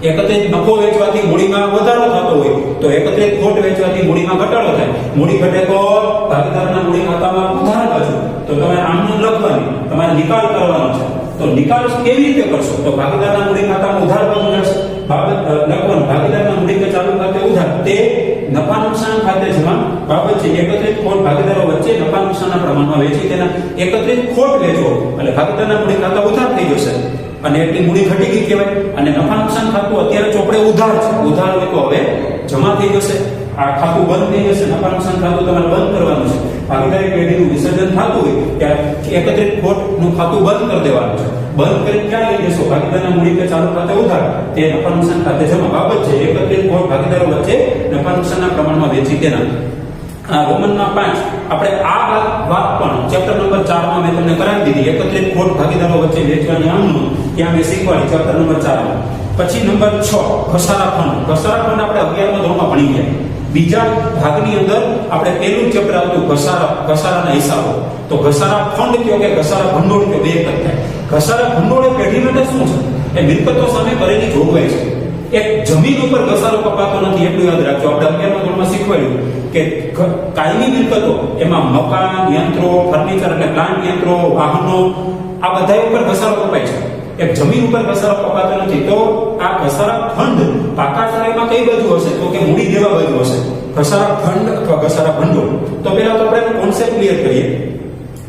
[SPEAKER 1] એકત્રિત નફો વેચવાથી મૂડીમાં વધારો થતો હોય તો એકત્રિત ખોટ વેચવાથી મૂડીમાં ઘટાડો થાય. મૂડી ઘટે તો ભાગીદારના મૂડી ખાતામાં ઉધાર બાજુ, તો તમે આમનું લખવાની, તમારે નિકાલ કરવાનો છે. તો નિકાલ કેવી રીતે કરશો? તો ભાગીદારના મૂડી ખાતામાં ઉધાર બાજુ લખવાનું. ભાગીદારના મૂડી ચાલુ ખાતે ઉધાર, તે નફા નુકસાન ખાતે જમા બાબત છે. એકત્રિત ખોટ ભાગીદારો વચ્ચે નફા નુકસાનના પ્રમાણમાં વેચી તેના એકત્રિત ખોટ વેચો એટલે ભાગીદારના મૂડી ખાતા ઉધાર થઈ જશે અને એટલી મૂડી ઘટી ગઈ કહેવાય. અને નફા નુકસાન ખાતું અત્યારે ચોપડે ઉધાર છે, ઉધાર હોય તો હવે જમા થઈ જશે. આ ખાતું બંધ થઈ જશે. નફા નુકસાન ખાતું તમારે બંધ કરવાનું છે. ભાગીદારી પેઢીનું વિસર્જન થતું હોય ત્યારે એકત્રિત ખોટનું ખાતું બંધ કરી દેવાનું છે. બંધ કરી ક્યાં લઈ જશો? ભાગીદારના મૂડી કે ચાલુ ખાતે ઉધાર, તે નફા નુકસાન ખાતે જમા બાબત છે. એકત્રિત ખોટ ભાગીદારો વચ્ચે નફા નુકસાનના પ્રમાણમાં વેચી તેના રોમનમાં 5 આપણે આ વાત પણ ચેપ્ટર નંબર 4 માં મેં તમને કરાવી દીધી. એકત્રિત ખોટ ભાગીદારો વચ્ચે વેચવાની આમનું ત્યાં મેં શીખવાડી ચેપ્ટર નંબર 4 માં. પછી નંબર 6 ઘસારા ફંડ. ઘસારા ફંડ આપણે 11મા ધોરણમાં ભણી ગયા. બીજા ભાગની અંદર આપણે પહેલું ચેપ્ટર આવતું ઘસારાના હિસાબો. તો ઘસારા ફંડ કયો કે ઘસારા ભંડોળ કયો, બે એક જ થાય. ઘસારા ભંડોળ એ પેઢી માટે શું છે? એ મિલકતો સામે કરેલી જોગવાઈ છે. એક જમીન ઉપર ઘસારો કપાતો નથી એટલું યાદ રાખજો. આપણે 11મા ધોરણમાં શીખવાડ્યું કે કાયમી મિલકતો એમાં મકાન, યંત્રો, ફર્નિચર એટલે પ્લાન્ટ યંત્રો, વાહનો આ બધા ઉપર ઘસારો કપાય છે. એક જમીન ઉપર ઘસારો કપાતો નથી. તો આ ઘસારા ફંડ પાકા સહાયમાં કઈ બાજુ હશે? તો કે મૂડી દેવા બાજુ હશે. ઘસારા ફંડ અથવા ઘસારા ભંડોળ. તો પહેલા તો આપણે કોન્સેપ્ટ ક્લિયર કરીએ,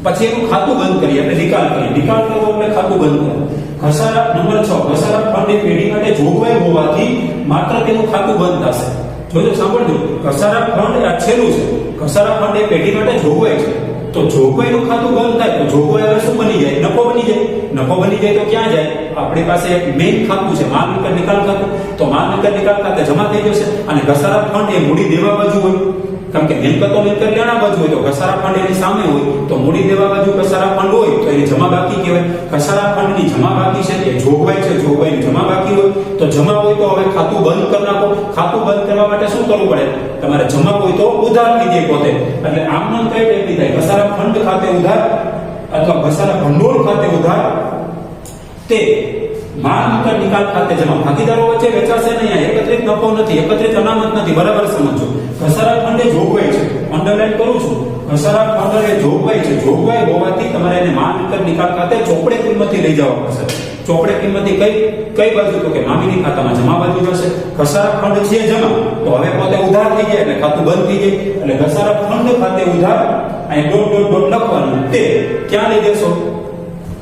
[SPEAKER 1] પછી એનું ખાતું બંધ કરીએ, એટલે નિકાલ કરીએ. નિકાલ કરવો એટલે ખાતું બંધ કરવું. ઘસારા નંબર 6 ઘસારા ફંડ એ પેઢી માટે જોગવાઈ હોવાથી માત્ર તેનું ખાતું બંધ થશે. જોજો, સાંભળજો, ઘસારા ફંડ આ છેલ્લું છે. ઘસારા ફંડ એ પેઢી માટે જોગવાઈ છે. તો જોગવાઈનું ખાતું બંધ થાય તો જોગવાઈ હવે શું બની જાય? નફો બની જાય. નફો બની જાય તો ક્યાં જાય? આપણી પાસે એક મેઇન ખાતું છે, માલ મિલકત નિકાલ ખાતું. તો માલ મિલકત નિકાલ ખાતે જમા થઈ જશે. અને ઘસારા ફંડ એ મૂડી દેવા બાજુ હોય, કારણ કે મિલકતો મિલકત લેણા બાજુ હોય તો ઘસારા ફંડ એની સામે હોય. તો મૂડી દેવા બાજુ ઘસારા ફંડ હોય તો એની જમા બાકી કહેવાય. ઘસારા ફંડની જમા બાકી છે એ જોગવાઈ છે, જોગવાઈની જમા બાકી હોય તો જમા હોય તો હવે ખાતું બંધ કરી નાખો. ખાતું બંધ કરવા માટે શું કરવું પડે? તમારે જમા હોય તો ઉધાર થઈ જાય પોતે. એટલે આમનો કઈ ટાઈપની થાય? ઘસારા ફંડ ખાતે ઉધાર અથવા ઘસારા ભંડોળ ખાતે ઉધાર, તે માલ મિલકત નિકાલ ખાતે જમા. ભાગીદારો વચ્ચે વેચાશે નહીં. એકત્રિત નફો નથી, એકત્રિત અનામત નથી. બરાબર સમજો. ઘસારા ફંડ એ જોગવાઈ છે, અંડરલાઈન કરું છું. ઘસારા ફંડ એ જોગવાઈ છે. જોગવાઈ હોવાથી તમારે એને માલ મિલકત નિકાલ ખાતે ચોપડે કિંમતથી લઈ જવા પડશે. ચોપડે કિંમતથી કઈ બાજુ? તો કે મામીની ખાતામાં જમા બાજુ જશે. ઘસારા ફંડ છે જમા, તો હવે પોતે ઉધાર થઈ જાય એટલે ખાતું બંધ થઈ જાય. એટલે ઘસારા ફંડ ખાતે ઉધાર અહીં ડોટ ડોટ ડોટ લખવાનું. તે ક્યાં લઈ જશો?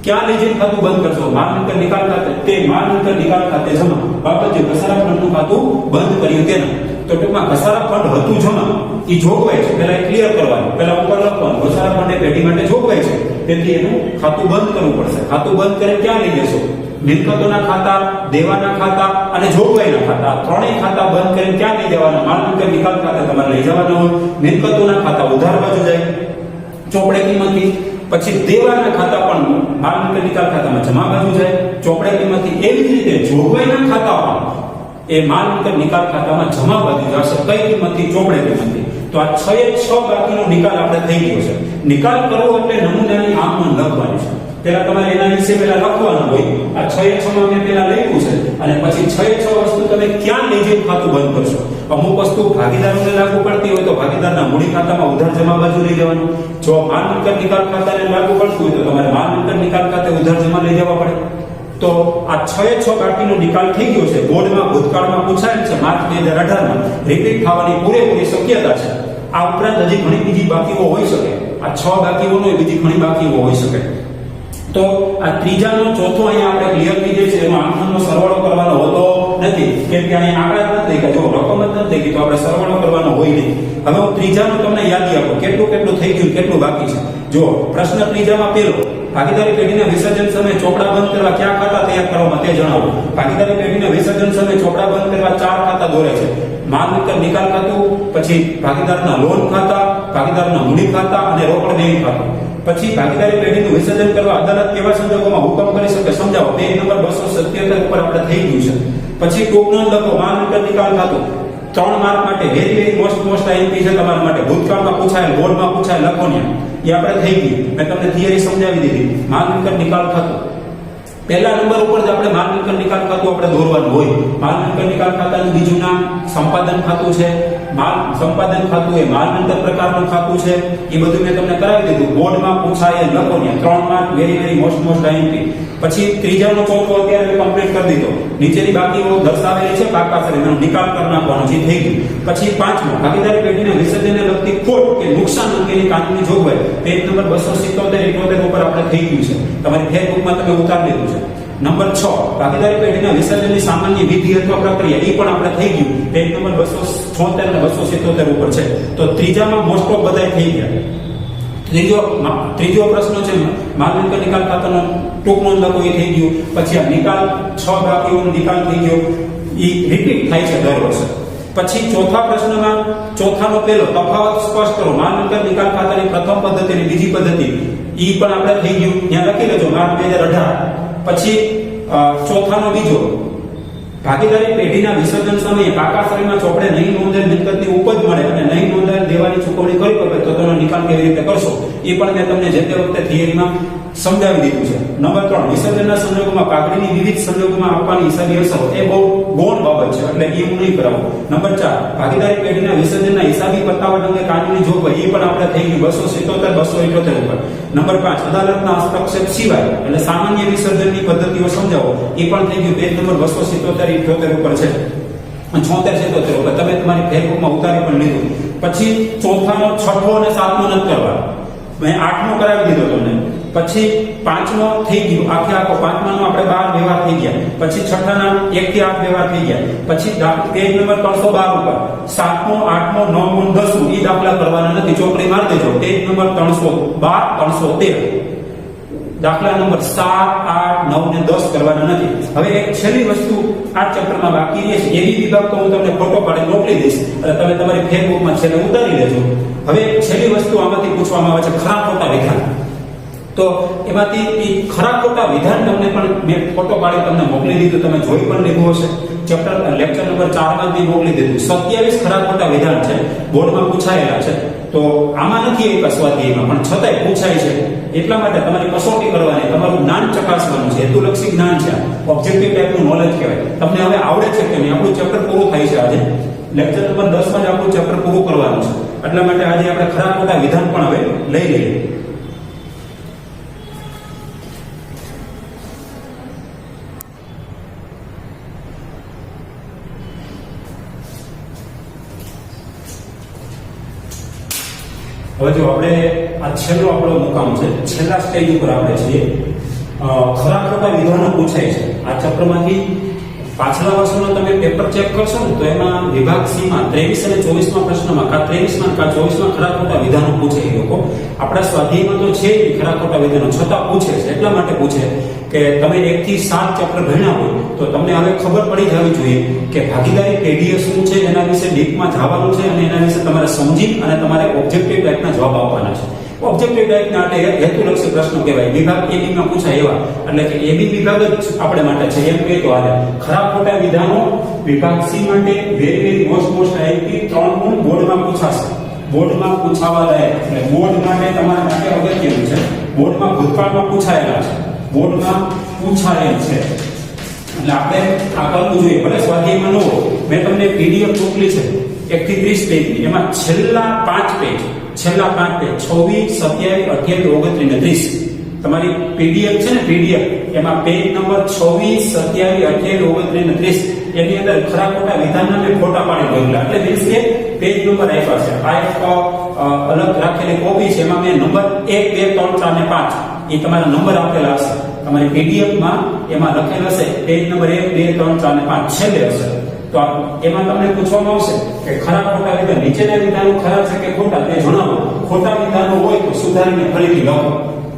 [SPEAKER 1] ક્યાં લઈ જઈને ખાતું બંધ કરશો? માલ મિલકત નિકાલ ખાતે. તે માલ મિલકત નિકાલ ખાતે જમા બાબત જે ઘસારા ફંડનું ખાતું બંધ કર્યું તેના. તો ટૂંકમાં ઘસારા ફંડ હતું જમા, એ જોગવાઈ છે. પહેલા એ ક્લિયર કરવાનું, પહેલા ઉપર લખવાનું. ઘસારા ફંડ એ પેઢી માટે જોગવાઈ છે, તેથી એનું ખાતું બંધ કરવું પડશે. ખાતું બંધ કરીને ક્યાં લઈ જશો? મિલકતોના ખાતા, દેવાના ખાતા અને જોગવાઈના ખાતા, ત્રણેય ખાતા બંધ કરીને ક્યાં લઈ જવાના? માલ મિલકત નિકાલ ખાતે તમારે લઈ જવાના હોય. મિલકતોના ખાતા ઉધાર બાજુ જાય ચોપડે કિંમતથી. પછી દેવાના ખાતા પણ માલ મિલકત નિકાલ ખાતામાં જમા બાજુ જાય ચોપડે કિંમતથી. એવી જ રીતે જોગવાઈના ખાતા પણ એ માલ મિલકત નિકાલ ખાતામાં જમા બાજુ જશે. કઈ કિંમતથી? ચોપડે કિંમતથી. તો આ 6 બાકીનો નિકાલ આપણે થઈ ગયો છે. નિકાલ કરવો એટલે નમૂનાની આમમાં લખવાની છે. પહેલા તમારે એના વિશે પહેલા લખવાનું હોય. આ 6 માં મેં પહેલા લખ્યું છે અને પછી 6 વસ્તુ તમે ક્યાં લઈ જઈને ખાતું બંધ કરશો? અમુક વસ્તુ ભાગીદારોને લાગુ પડતી હોય તો ભાગીદારના મૂડી ખાતામાં ઉધાર જમા બાજુ લઈ જવાનું. જો માલ મિલકત નિકાલ ખાતાને લાગુ પડતું હોય તો તમારે માલ મિલકત નિકાલ ખાતે ઉધાર જમા લઈ જવા પડે. તો આ 6 બાકીનો નિકાલ થઈ ગયો છે. બોર્ડમાં ભૂતકાળમાં પૂછાયેલ છે. માર્ચ 2018 માં રિપીટ થવાની પૂરેપૂરી શક્યતા છે. આ ઉપરાંત હજી ઘણી બીજી બાકીઓ હોઈ શકે. આ 6 બાકીઓનો બીજી ઘણી બાકીઓ હોઈ શકે. તો આ ત્રીજાનો ચોથો અહીંયા આપણે ક્લિયર થઈ જાય છે. એમાં આંકડાનો સરવાળો કરવાનો હોતો નથી, કેમ કે અહીંયા આંકડા જ નથી કે જો રકમ જ નથી કે તો આપણે સરવાળો કરવાનો હોય નહીં. હવે હું ત્રીજાનો તમને યાદી આપો કેટલું થઈ ગયું, કેટલું બાકી છે. જો પ્રશ્ન ત્રીજામાં પહેલો, ભાગીદારી પેઢીના વિસર્જન સમયે ચોપડા બંધ કરવા કયા ખાતા તૈયાર કરવામાં તે જણાવો. ભાગીદારી પેઢીના વિસર્જન સમયે ચોપડા બંધ કરવા 4 ખાતા દોરે છે. માલ મિલકત નિકાલ ખાતું, પછી ભાગીદારના લોન ખાતા, ભાગીદારના મૂડી ખાતા અને રોકડ દેવી ખાતું. પછી ભાગીદારી પેઢીનું વિસર્જન કરવા અદાલત કેવા સંજોગોમાં હુકમ કરી શકે સમજાવો. પેજ નંબર 277 ઉપર આપણે થઈ ગયું છે. પછી ટૂંક નોંધ લખો, માલ મિલકત નિકાલ ખાતું 3 માર્ક માટે વેરી મોસ્ટ આઈએમપી છે તમારા માટે. ભૂતકાળમાં પૂછાયેલ, બોર્ડમાં પૂછાયેલ લખો ને એ આપણે થઈ ગયું. મેં તમને થિયરી સમજાવી દીધી. માલ મિલકત નિકાલ ખાતું પહેલા નંબર ઉપર જ આપણે માલ મિલકત નિકાલ ખાતું આપણે દોરવાનું હોય. માલ મિલકત નિકાલ ખાતાનું બીજું નામ સંપાદન ખાતું છે. સંપાદન ખાતું એ માલ મિલકત પ્રકારનું ખાતું છે. એ બધું મેં તમને કરાવી દીધું. બોર્ડમાં પૂછાય લખો ને 3 માર્ક વેરી મોસ્ટ આઈએમપી. પછી ત્રીજાનો ચોથો અત્યારે કમ્પ્લીટ કરી દીધો. નીચેની બાકીઓ દર્શાવેલી છે પાકા સર એનો નિકાલ કરી નાખવાનો છે, થઈ ગયું. પછી પાંચમો ભાગીદારી પેઢીના વિસર્જનને લગતી ખોટ કે નુકસાન અંગેની કાનૂની જોગવાઈ પેજ નંબર 277 ઉપર આપણે થઈ ગયું છે. તમારી ફેસબુકમાં તમે ઉતારી લીધું છે. નંબર 6 ભાગીદારી પેઢીના વિસર્જનની સામાન્ય વિધિ અથવા પ્રક્રિયા એ પણ આપણે થઈ ગયું. પેજ નંબર 276 અને 277 ઉપર છે. તો ત્રીજામાં મોસ્ટ ઓફ બધાય થઈ ગયા. ત્રીજો પ્રશ્ન છે માલ મિલકત નિકાલ ખાતાનો ટૂંક નોંધ લખો એ થઈ ગયું. પછી આ નિકાલ 6 બાકીઓનો નિકાલ થઈ ગયો, એ રિપીટ થાય છે દર વર્ષે. પછી ચોથા પ્રશ્નમાં ચોથાનો પહેલો તફાવત સ્પષ્ટ કરો. માલ મિલકત નિકાલ ખાતાની પ્રથમ પદ્ધતિ અને બીજી પદ્ધતિ એ પણ આપણે થઈ ગયું. ત્યાં લખી લેજો માર્ચ 2018. પછી ચોથાનો બીજો ભાગીદારી પેઢીના વિસર્જન સમયે પાકા શરીરમાં ચોપડે નહીં નોંધેલ મિલકતની ઉપજ મળે અને નહીં નોંધાયેલ દેવાની ચૂકવણી કરી પડે તો તેનો નિકાલ કેવી રીતે કરશો એ પણ મેં તમને જે તે વખતે થિયરીમાં સમજાવી દીધું છે. નંબર 3 વિસર્જનના સંજોગોમાં પાઘડીની વિવિધ સંજોગોમાં આપવાની હિસાબી અસરો એ બહુ ગૌણ બાબત છે એટલે એ હું નહીં કરાવું. નંબર 4 ભાગીદારી પેઢીના વિસર્જનના હિસાબી પતાવટ અંગે કાનૂની જોગવાઈ એ પણ આપણે થઈ ગયું 277 278 ઉપર. નંબર 5 અદાલતના હસ્તક્ષેપ સિવાય એટલે સામાન્ય વિસર્જનની પદ્ધતિઓ સમજાવો એ પણ થઈ ગયું. પેજ નંબર 277 78 ઉપર છે. 76 77 ઉપર તમે તમારી ફેસબુકમાં ઉતારી પણ લીધું. પછી ચોથાનો છઠ્ઠો અને સાતમો નથી કરવા, મેં 8મો કરાવી દીધો તમને. પછી 5મો થઈ ગયું આખો 5માનો આપણે 12 વ્યવહાર થઈ ગયા. પછી છઠ્ઠાના 1 થી 8 વ્યવહાર થઈ ગયા. પછી પેજ નંબર 312 ઉપર 7મો 8મો 9મો 10મો એ દાખલા કરવાના નથી, ચોપડી મારી દેજો. પેજ નંબર 312 313 દાખલા નંબર 7 8 9 ને 10 કરવાના નથી. હવે એક છેલ્લી વસ્તુ આ ચેપ્ટરમાં બાકી રહે છે, એવી વિભાગ તો હું તમને ફોટો પાડી મોકલી દઈશ એટલે તમે તમારી ફેસબુકમાં છેલ્લે ઉતારી લેજો. હવે છેલ્લી વસ્તુ આમાંથી પૂછવામાં આવે છે ખરા ખોટા વિધાન. તો એમાંથી એ ખરા ખોટા વિધાન તમને પણ મેં ફોટો પાડી તમને મોકલી દીધું, તમે જોઈ પણ લીધું હશે. ચેપ્ટર લેક્ચર નંબર 4 માં બી મોકલી દીધું. 27 ખરા ખોટા વિધાન છે, બોર્ડમાં પૂછાયેલા છે. તો આમાં નથી એવું કસવાધ્યાયમાં પણ છતાંય પૂછાય છે. એટલા માટે તમારી કસોટી કરવાની, તમારું જ્ઞાન ચકાસવાનું છે, હેતુલક્ષી જ્ઞાન છે, ઓબ્જેક્ટિવ ટાઈપનું નોલેજ કહેવાય. તમને હવે આવડે છે કે નહીં? આપણું ચેપ્ટર પૂરું થાય છે આજે. લેક્ચર નંબર 10 માં જ આપણું ચેપ્ટર પૂરું કરવાનું છે. એટલા માટે આજે આપણે ખરા ખોટા વિધાન પણ હવે લઈ લઈએ. હવે જો આપણે આ છેલ્લો આપણો મુકામ છે, છેલ્લા સ્ટેજ ઉપર આપણે છીએ. ખરા ખોટા વિધાનો પૂછાય છે આ ચેપ્ટરમાંથી. પાછલા વર્ષોમાં તમે પેપર ચેક કરશો ને તો એમાં વિભાગ સી માં 23 અને 24માં પ્રશ્નમાં 23 માં 24માં ખરા ખોટા વિધાનો પૂછે. એ લોકો આપણા સ્વાધ્યાયમાં તો છે ખરા ખોટા વિધાનો, છતાં પૂછે છે. એટલા માટે પૂછે કે તમે 1 થી 7 ચેપ્ટર ભણ્યા હોય તો તમને હવે ખબર પડી જવી જોઈએ કે ભાગીદારી પેઢીએ શું છે, એના વિશે ડીપમાં જવાનું છે અને એના વિશે તમારે સમજી અને તમારે ઓબ્જેક્ટિવ ટાઈપના જવાબ આપવાના છે. ઓબ્જેક્ટિવ ટાઈપના એટલે હેતુલક્ષી પ્રશ્નો કહેવાય. વિભાગ એ બી માં પૂછાય એવા, એટલે કે એ બી વિભાગ જ આપણે માટે છે એમ કહે તો હાલે. ખરા ખોટા વિધાનો વિભાગ સી માટે વેરી મોસ્ટ આઈપી 3 ગુણ બોર્ડમાં પૂછાશે. બોર્ડમાં પૂછાવા લાયક એટલે બોર્ડ માટે તમારા માટે અગત્યનું છે. બોર્ડમાં ભૂતકાળમાં પૂછાયેલા છે, બોર્ડમાં પૂછાયેલ છે એટલે આપણે આ કરવું જોઈએ. ભલે સ્વાધ્યાયમાં ન હોય, મેં તમને પીડીએફ મોકલી છે 1 થી 30 પેજની. એમાં છેલ્લા 5 પેજ 26 27 28 29 તમારી પીડીએફ છે ને, પીડીએફ એમાં પેજ નંબર 26 27 28 29 એની અંદર ખરા ખોટા વિધાનના મેં ફોટા પાડી ગયેલા. એટલે મીન્સ કે પેજ નંબર આપ્યા છે. આ અલગ રાખેલી કોપી છે, એમાં મેં નંબર 1 2 3 4 ને 5 એ તમારા નંબર આપેલા હશે. તમારી પીડીએફમાં એમાં લખેલ હશે પેજ નંબર 1 2 3 4 ને 5 છેલ્લે હશે. તો એમાં તમને પૂછવામાં આવશે કે ખરા ખોટા વિધાન નીચેના વિધાનો ખરા છે કે ખોટા તે જણાવો. ખોટા વિધાનો હોય તો સુધારીને ફરીથી લખો.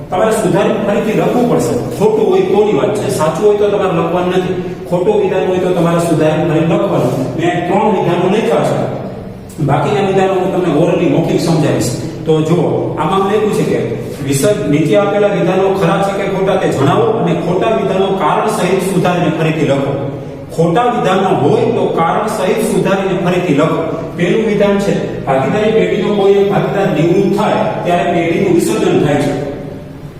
[SPEAKER 1] તમારે સુધારીને ફરીથી લખવું પડશે. ખોટું હોય તોની વાત છે, સાચું હોય તો તમારે લખવાનું નથી. ખોટું વિધાન હોય તો તમારે સુધારી ફરી લખવાનું. મેં 3 વિધાનો લખ્યા છે, બાકીના વિધાનો હું તમને ઓરલી મૌખિક સમજાવીશ. તો જુઓ, આમાં લખ્યું છે કે નીચે આપેલા વિધાનો ખરા છે કે ખોટા તે જણાવો અને ખોટા વિધાનો કારણ સહિત સુધારીને ફરીથી લખો. ખોટા વિધાનો હોય તો કારણ સહિત સુધારીને ફરીથી લખો. પહેલું વિધાન છે, ભાગીદારી પેઢીનો કોઈ એક ભાગીદાર નિવૃત્ત થાય ત્યારે પેઢીનું વિસર્જન થાય છે.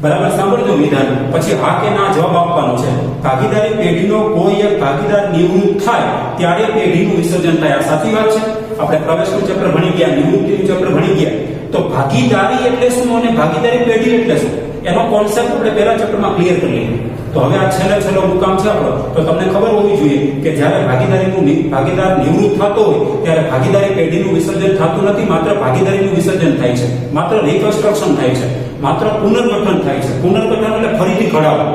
[SPEAKER 1] બરાબર સાંભળજો વિધાન. પછી હા કે ના જવાબ આપવાનો છે. ભાગીદારી પેઢીનો કોઈ એક ભાગીદાર નિવૃત્ત થાય ત્યારે પેઢીનું વિસર્જન થાય. આ સાચી વાત છે. આપણે પ્રવેશનું ચક્ર ભણી ગયા, નિવૃત્તિનું ચક્ર ભણી ગયા. તો ભાગીદારી એટલે શું અને ભાગીદારી પેઢી એટલે શું, એનો કોન્સેપ્ટ આપણે પહેલા ચક્રમાં ક્લિયર કરી લઈએ. તો હવે આ છેલ્લો મુકામ છે આપણો. તો તમને ખબર હોવી જોઈએ કે જ્યારે ભાગીદાર નિવૃત્ત થતો હોય ત્યારે ભાગીદારી પેઢીનું વિસર્જન થતું નથી, માત્ર ભાગીદારીનું વિસર્જન થાય છે, માત્ર રિકન્સ્ટ્રક્શન થાય છે, માત્ર પુનર્ગઠન થાય છે. પુનર્ગઠન એટલે ફરીથી ઘડાવો.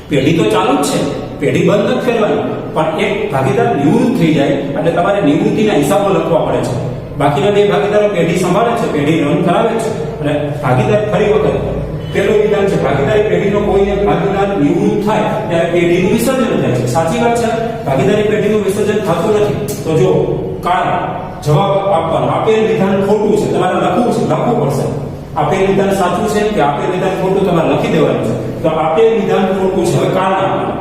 [SPEAKER 1] પેઢી તો ચાલુ જ છે, પેઢી બંધ નથી કરવાની, પણ એક ભાગીદાર નિવૃત્ત થઈ જાય એટલે તમારે નિવૃત્તિના હિસાબો લખવા પડે છે. બાકીના 2 ભાગીદારો પેઢી સંભાળે છે, પેઢી રન કરાવે છે, અને ભાગીદાર ફરી વખત પેલું વિધાન છે, ભાગીદારી પેઢીનો કોઈ એક ભાગીદાર નિવૃત્ત થાય ત્યારે પેઢીનું વિસર્જન થાય છે. સાચી વાત છે, ભાગીદારી પેઢીનું વિસર્જન થતું નથી. તો જો કારણ જવાબ આપવાનો. આપેલ વિધાન ખોટું છે, તમારે લખવું પડશે. આપેલ વિધાન સાચું છે કે આપેલ વિધાન ખોટું તમારે લખી દેવાનું છે. તો આપેલ વિધાન ખોટું છે. હવે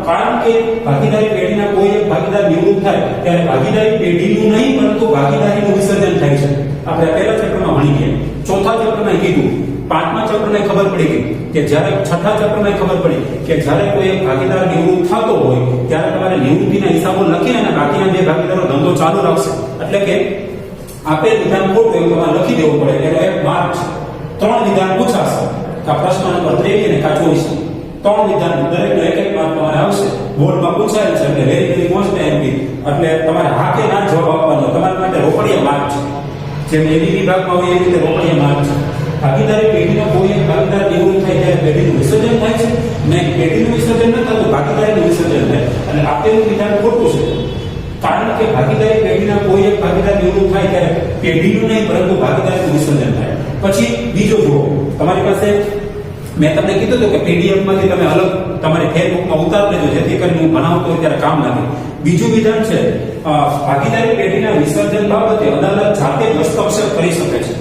[SPEAKER 1] કારણ કે ભાગીદારી પેઢીના કોઈ એક ભાગીદાર નિવૃત્ત થાય ત્યારે ભાગીદારી પેઢીનું નહીં પરંતુ ભાગીદારીનું વિસર્જન થાય છે. આપણે પહેલા ચક્રમાં ભણી ગયા, ચોથા ચક્રમાં કીધું, 5મા ચક્રમાં ખબર પડી ગઈ કે જ્યારે 6થા ચક્રમાં ખબર પડી કે જ્યારે કોઈ એક ભાગીદાર નિવૃત્ત થતો હોય ત્યારે તમારે નિવૃત્તિના હિસાબો લખીને અને બાકીના 2 ભાગીદારો ધંધો ચાલુ રાખશે. એટલે કે આપેલ વિધાન ખોટું એવું તમારે લખી દેવું પડે. એનો એક માર્ક છે. 3 વિધાન પૂછાશે, કા પ્રશ્ન નંબર 23 અને કા 24. 3 વિધાન દરેકનો એક માર્ક તમારે આવશે. બોર્ડમાં પૂછાયેલ છે એટલે વેરી મોસ્ટ એમપી. એટલે તમારે હા કે ના જવાબ આપવાનો. તમારા માટે રોકડિયા માર્ક છે. જેમ એબી વિભાગમાં હોય એવી રીતે રોકડિયા માર્ક છે. ભાગીદારી પેઢીનો કોઈ એક ભાગીદાર નિવૃત્ત થાય ત્યારે પેઢીનું વિસર્જન થાય છે. નહીં, પેઢીનું વિસર્જન ન થતું, ભાગીદારીનું વિસર્જન થાય. અને આપેલું વિધાન ખોટું છે. કારણ કે ભાગીદારી પેઢીના કોઈ એક ભાગીદાર નિવૃત્ત થાય ત્યારે પેઢીનું નહીં પરંતુ ભાગીદારીનું વિસર્જન થાય. પછી બીજો જુઓ, તમારી પાસે મેં તમને કીધું હતું કે પીડીએફમાંથી તમે અલગ તમારી ફેસબુકમાં ઉતાર લેજો જેથી કરીને હું ભણાવતો હોય ત્યારે કામ લાગે. બીજું વિધાન છે, ભાગીદારી પેઢીના વિસર્જન બાબતે અદાલત જાતે જ હસ્તક્ષેપ કરી શકે છે.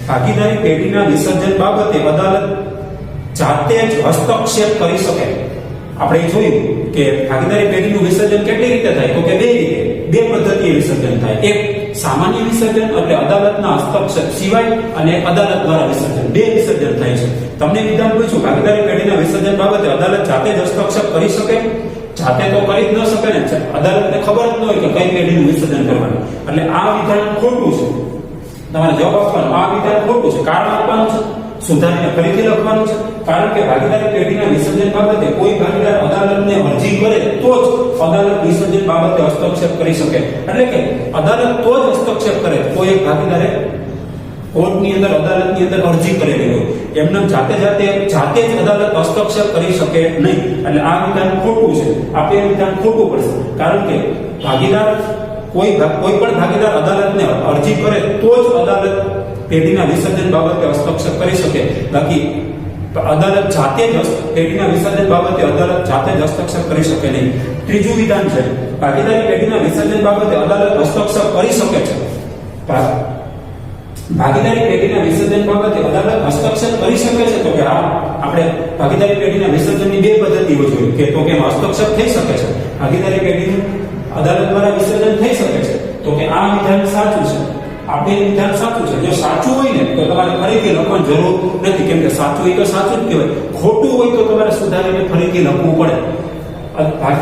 [SPEAKER 1] ભાગીદારી પેઢીના વિસર્જન બાબતે અદાલત જાતે જ હસ્તક્ષેપ કરી શકે. આપણે જોયું કે ભાગીદારી પેઢીનું વિસર્જન કેટલી રીતે થાય, તો કે 2 રીતે, 2 પદ્ધતિએ વિસર્જન થાય. એક સામાન્ય વિસર્જન એટલે અદાલતના હસ્તક્ષેપ સિવાય, અને અદાલત દ્વારા વિસર્જન. 2 વિસર્જન થાય છે. તમને વિધાન પૂછ્યું ભાગીદારી પેઢીના વિસર્જન બાબતે અદાલત જાતે જ હસ્તક્ષેપ કરી શકે. જાતે તો કરી જ ન શકે ને, અદાલતને ખબર જ ન હોય કે કઈ પેઢીનું વિસર્જન કરવાનું. એટલે આ વિધાન ખોટું છે. તમારે જવાબ આપવાનો. આ વિધાન ખોટું છે. કારણ આપવાનું છે, સુધારીને ફરીથી લખવાનું છે. કારણ કે ભાગીદારી પેઢીના વિસર્જન બાબતે કોઈ ભાગીદાર અદાલતને અરજી કરે તો જ અદાલત વિસર્જન બાબતે હસ્તક્ષેપ કરી શકે. એટલે કે અદાલત તો જ હસ્તક્ષેપ કરે કોઈ એક ભાગીદારે કોર્ટની અંદર, અદાલતની અંદર અરજી કરેલી હોય. એમને જાતે જ અદાલત હસ્તક્ષેપ કરી શકે નહીં. એટલે આ વિધાન ખોટું છે. આપેલ વિધાન ખોટું પડશે. કારણ કે ભાગીદાર કોઈ પણ ભાગીદાર અદાલતને અરજી કરે તો જ અદાલત પેઢીના વિસર્જન બાબતે હસ્તક્ષેપ કરી શકે. બાકી અદાલત જાતે જ પેઢીના વિસર્જન બાબતે અદાલત જાતે જ હસ્તક્ષેપ કરી શકે નહીં. ત્રીજું વિધાન છે, ભાગીદારી પેઢીના વિસર્જન બાબતે અદાલત હસ્તક્ષેપ કરી શકે છે. ભાગીદારી પેઢીના વિસર્જન બાબતે અદાલત હસ્તક્ષેપ કરી શકે છે. તો કે હા, આપણે ભાગીદારી પેઢીના વિસર્જનની 2 પદ્ધતિઓ જોઈ કે તો કે હસ્તક્ષેપ થઈ શકે છે, ભાગીદારી પેઢીનું અદાલત દ્વારા વિસર્જન થઈ શકે છે. તો કે આ વિધાન સાચું છે. આપેલ વિધાન સાચું છે. જો સાચું હોય ને તો તમારે ફરીથી લખવાની જરૂર નથી, કેમ કે સાચું હોય તો સાચું જ કહેવાય. ખોટું હોય તો તમારે સુધારીને ફરીથી લખવું પડે.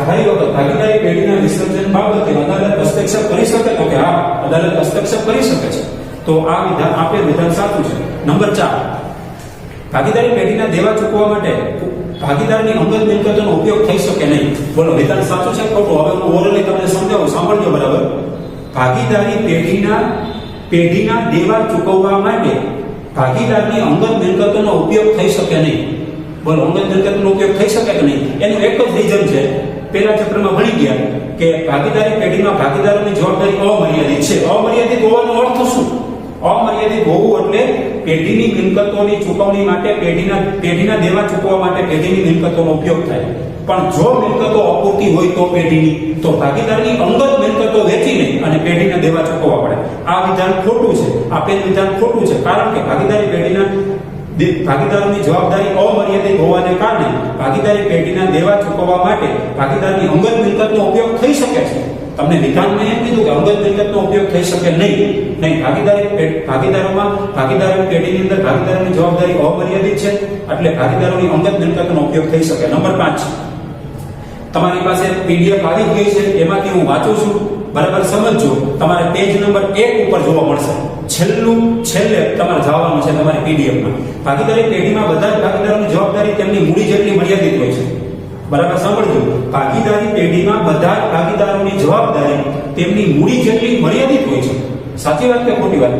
[SPEAKER 1] ફરી વખત ભાગીદારી પેઢીના વિસર્જન બાબતે અદાલત હસ્તક્ષેપ કરી શકે. તો કે હા, અદાલત હસ્તક્ષેપ કરી શકે છે. તો આ વિધાન આપેલ વિધાન સાચું છે. નંબર 4, ભાગીદારી પેઢીના દેવા ચૂકવવા માટે ભાગીદારની અંગત મિલકતોનો ઉપયોગ થઈ શકે નહીં. બોલો, વિધાન સાચું છે ખોટું? હવે હું ઓરલી તમને સમજાવું, સાંભળજો બરાબર. ભાગીદારી પેઢીના દેવા ચૂકવવા માટે ભાગીદારની અંગત મિલકતોનો ઉપયોગ થઈ શકે નહીં. બોલો, અંગત મિલકતનો ઉપયોગ થઈ શકે કે નહીં? એનું એક જ રીઝન છે. પહેલા ચક્રમાં ભણી ગયા કે ભાગીદારી પેઢીમાં ભાગીદારોની જવાબદારી અમર્યાદિત છે. અમર્યાદિત હોવાનો અર્થ શું? અમર્યાદિત હોવું એટલે પેઢીની મિલકતોની ચૂકવણી માટે પેઢીના દેવા ચૂકવવા માટે પેઢીની મિલકતોનો ઉપયોગ થાય. પણ જો મિલકતો અપૂરતી હોય તો પેઢીની તો ભાગીદારની અંગત મિલકતો વેચીને અને પેઢીના દેવા ચૂકવવા પડે. આ વિધાન ખોટું છે. આપેલ વિધાન ખોટું છે કારણ કે ભાગીદારોની જવાબદારી અમર્યાદિત હોવાને કારણે ભાગીદારી પેઢીના દેવા ચૂકવવા માટે ભાગીદારની અંગત મિલકતનો ઉપયોગ થઈ શકે છે. તમને વિધાનમાં એમ કીધું કે અંગત મિલકતનો ઉપયોગ થઈ શકે નહીં. ભાગીદારો પેઢીની અંદર ભાગીદારોની જવાબદારી અમર્યાદિત છે એટલે ભાગીદારોની અંગત મિલકતનો ઉપયોગ થઈ શકે. નંબર 5, તમારી પાસે પીડીએફ આવી ગઈ છે, એમાંથી હું વાંચું છું, બરાબર સમજજો. તમારે પેજ નંબર 1 ઉપર જોવા મળશે. છેલ્લે તમારે જવાનું છે તમારી પીડીએફમાં. ભાગીદારી પેઢીમાં બધા જ ભાગીદારોની જવાબદારી તેમની મૂડી જેટલી મર્યાદિત હોય છે. બરાબર સાંભળજો. ભાગીદારી પેઢીમાં બધા જ ભાગીદારોની જવાબદારી તેમની મૂડી જેટલી મર્યાદિત હોય છે. સાચી વાત કે ખોટી વાત?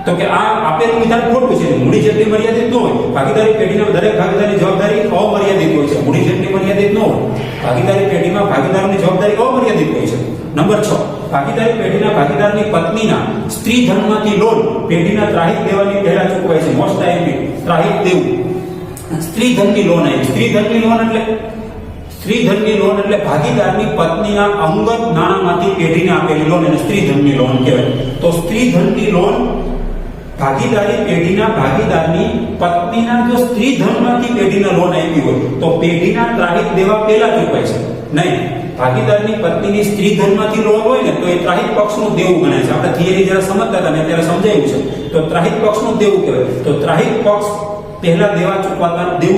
[SPEAKER 1] તો કે આ આપેલું વિધાન ખોટું છે. મૂડી જેટલી મર્યાદિત ન હોય. ભાગીદારી પેઢીના દરેક ભાગીદારની જવાબદારી અમર્યાદિત હોય છે. મૂડી જેટલી મર્યાદિત ન હોય. ભાગીદારી પેઢીમાં ભાગીદારોની જવાબદારી અમર્યાદિત હોય છે. નંબર 6, ભાગીદારી પેઢીના ભાગીદારની પત્નીના સ્ત્રી ધનમાંથી લોન પેઢીના ત્રાહિત દેવાની પહેલા ચૂકવાય છે. મોસ્ટ આઈએમપી ત્રાહિત દેવું. સ્ત્રી ધનની લોન આવી. સ્ત્રી ધનની લોન એટલે ભાગીદારની પત્નીના અંગત નાણાંમાંથી પેઢીને આપેલી લોન એને સ્ત્રી ધનની લોન કહેવાય. તો સ્ત્રી ધનની લોન ભાગીદારી પેઢીના ભાગીદારની પત્નીના જો સ્ત્રી ધનમાંથી પેઢીને લોન આપી હોય તો પેઢીના ત્રાહિત દેવા પહેલા ચૂકવાય છે. નહીં, ભાગીદારની પત્નીની સ્ત્રી ધનમાંથી લોન હોય ને તો એ ત્રાહિત પક્ષનું દેવું ગણાય છે. આપણે થિયરી જરા સમજતા હતા ને ત્યારે સમજાયું છે. તો ત્રાહિત પક્ષનું દેવું કહેવાય. તો ત્રાહિત પક્ષ પહેલા દેવું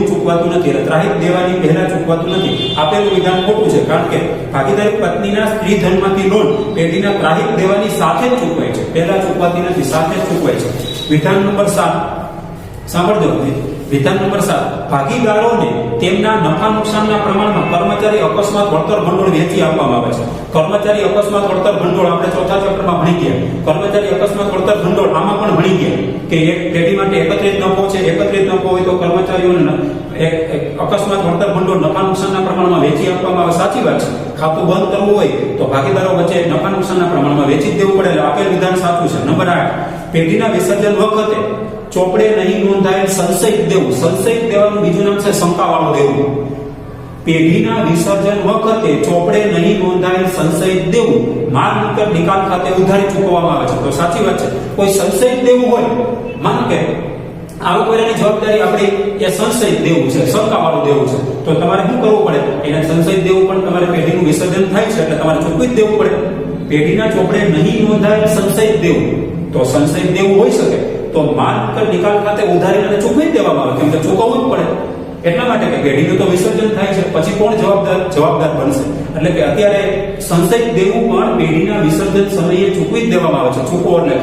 [SPEAKER 1] ચૂકવાતું નથી. એટલે ત્રાહિત દેવાની પહેલા ચૂકવાતું નથી. આપેલું વિધાન ખોટું છે કારણ કે ભાગીદારી પત્નીના સ્ત્રી ધનમાંથી લોન પેઢીના ત્રાહિત દેવાની સાથે જ ચૂકવાય છે. પહેલા ચૂકવાતી નથી, સાથે જ ચૂકવાય છે. વિધાન નંબર 7 સાંભળજો. વિધાન નંબર 7, ભાગીદારોને તેમના નફા નુકસાનના પ્રમાણમાં કર્મચારી અકસ્માત વળતર ભંડોળ વહેંચી આપવામાં આવે છે. કર્મચારી અકસ્માત વળતર ભંડોળ આપણે ચોથા ચેપ્ટરમાં ભણી ગયા. કર્મચારી અકસ્માત વળતર ભંડોળ આમાં પણ ભણી ગયા કે એક પેઢી માટે એકત્રિત નફો છે. એકત્રિત નફો હોય તો કર્મચારીઓને અકસ્માત વળતર ભંડોળ નફા નુકસાનના પ્રમાણમાં વહેંચી આપવામાં આવે. સાચી વાત છે. ખાતું બંધ કરવું હોય તો ભાગીદારો વચ્ચે નફા નુકસાનના પ્રમાણમાં વહેંચી દેવું પડે. એટલે આપેલ વિધાન સાચું છે. નંબર 8, પેઢીના વિસર્જન વખતે ચોપડે નહીં નોંધાયેલ સંશયિત દેવું. સંશયિત દેવાનું બીજું નામ છે શંકાવાળું દેવું. પેઢીના વિસર્જન વખતે ચોપડે નહીં નોંધાયેલ સંશયિત દેવું માલ મિલકત નિકાલ ખાતે ઉધારી ચૂકવવામાં આવે છે. તો સાચી વાત છે. કોઈ સંશયિત દેવું હોય, માનો કે આવકવેરાની જવાબદારી આપણી એ સંશયિત દેવું છે, શંકાવાળું દેવું છે, તો તમારે શું કરવું પડે? એને સંશયિત દેવું પણ તમારે પેઢીનું વિસર્જન થાય છે એટલે તમારે ચૂકવી જ દેવું પડે. પેઢીના ચોપડે નહીં નોંધાયેલ સંશયિત દેવું, તો સંશયિત દેવું હોઈ શકે તો માલ મિલકત નિકાલ ખાતે ઉધારી અને ચૂકવી જ દેવામાં આવે. કેમ કે ચૂકવવું જ પડે. એટલા માટે કે પેઢીનું તો વિસર્જન થાય છે, પછી કોણ જવાબદાર બનશે? એટલે કે અત્યારે સંશયિત દેવું પણ પેઢીના વિસર્જન સમયે ચૂકવી જ દેવામાં આવે છે. ચૂકવો એટલે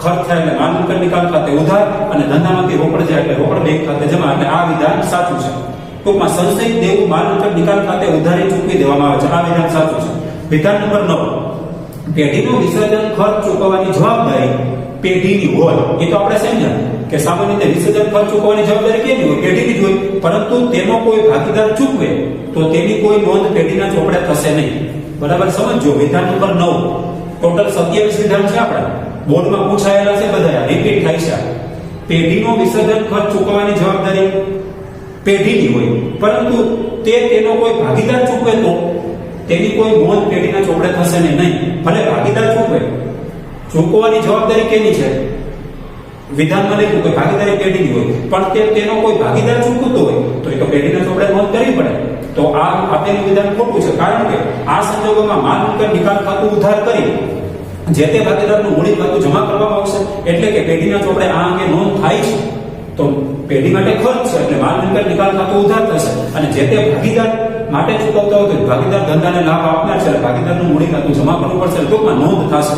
[SPEAKER 1] ખર્ચ થાય એટલે માલ મિલકત નિકાલ ખાતે ઉધાર અને ધંધામાંથી રોકડ જાય એટલે રોકડ બેંક ખાતે જમા. એટલે આ વિધાન સાચું છે. ટૂંકમાં સંશયિત દેવું માલ મિલકત નિકાલ ખાતે ઉધારી ચૂકવી દેવામાં આવે છે. આ વિધાન સાચું છે. વિધાન નંબર 9, પેઢીનું વિસર્જન ખર્ચ ચૂકવવાની જવાબદારી પેઢીની હોય. એ તો આપણે સમજ્યા કે સામાન્ય રીતે વિસર્જન ખર્ચ ચૂકવવાની જવાબદારી કેની હોય? પેઢીની જ હોય. પરંતુ તેનો કોઈ ભાગીદાર ચૂકવે તો તેની કોઈ નોંધ પેઢીના ચોપડે થશે નહીં. બરાબર સમજો. વિધાન નંબર 9, ટોટલ 27 વિધાન છે આપણા બોર્ડમાં પૂછાયેલા છે, બધા રિપીટ થાય છે. પેઢીનો વિસર્જન ખર્ચ ચૂકવવાની જવાબદારી પેઢીની હોય પરંતુ તેનો કોઈ ભાગીદાર ચૂકવે તો તેની કોઈ નોંધ પેઢીના ચોપડે થશે ને નહીં. ભલે ભાગીદાર ચૂકવે, ચૂકવવાની જવાબદારી કેની છે? વિધાનમાં લખ્યું કે ભાગીદારી પેઢીની હોય પણ તેનો કોઈ ભાગીદાર ચૂકવતો હોય તો એ તો પેઢીના ચોપડે નોંધ કરવી પડે. તો આ આપેલું વિધાન ખોટું છે કારણ કે આ સંજોગોમાં માલ મિલકત નિકાલ ખાતું ઉધાર કરી જે તે ભાગીદારનું મૂડી ખાતું જમા કરવામાં આવશે. એટલે કે પેઢીના ચોપડે આ અંગે નોંધ થાય છે તો પેઢી માટે ખર્ચ છે એટલે માલ મિલકત નિકાલ ખાતું ઉધાર થશે. અને જે તે ભાગીદાર માટે ચૂકવતો હોય તો ભાગીદાર ધંધાને લાભ આપનાર છે ભાગીદારનું મૂડી ખાતું જમા કરવું પડશે. ટૂંકમાં નોંધ થશે.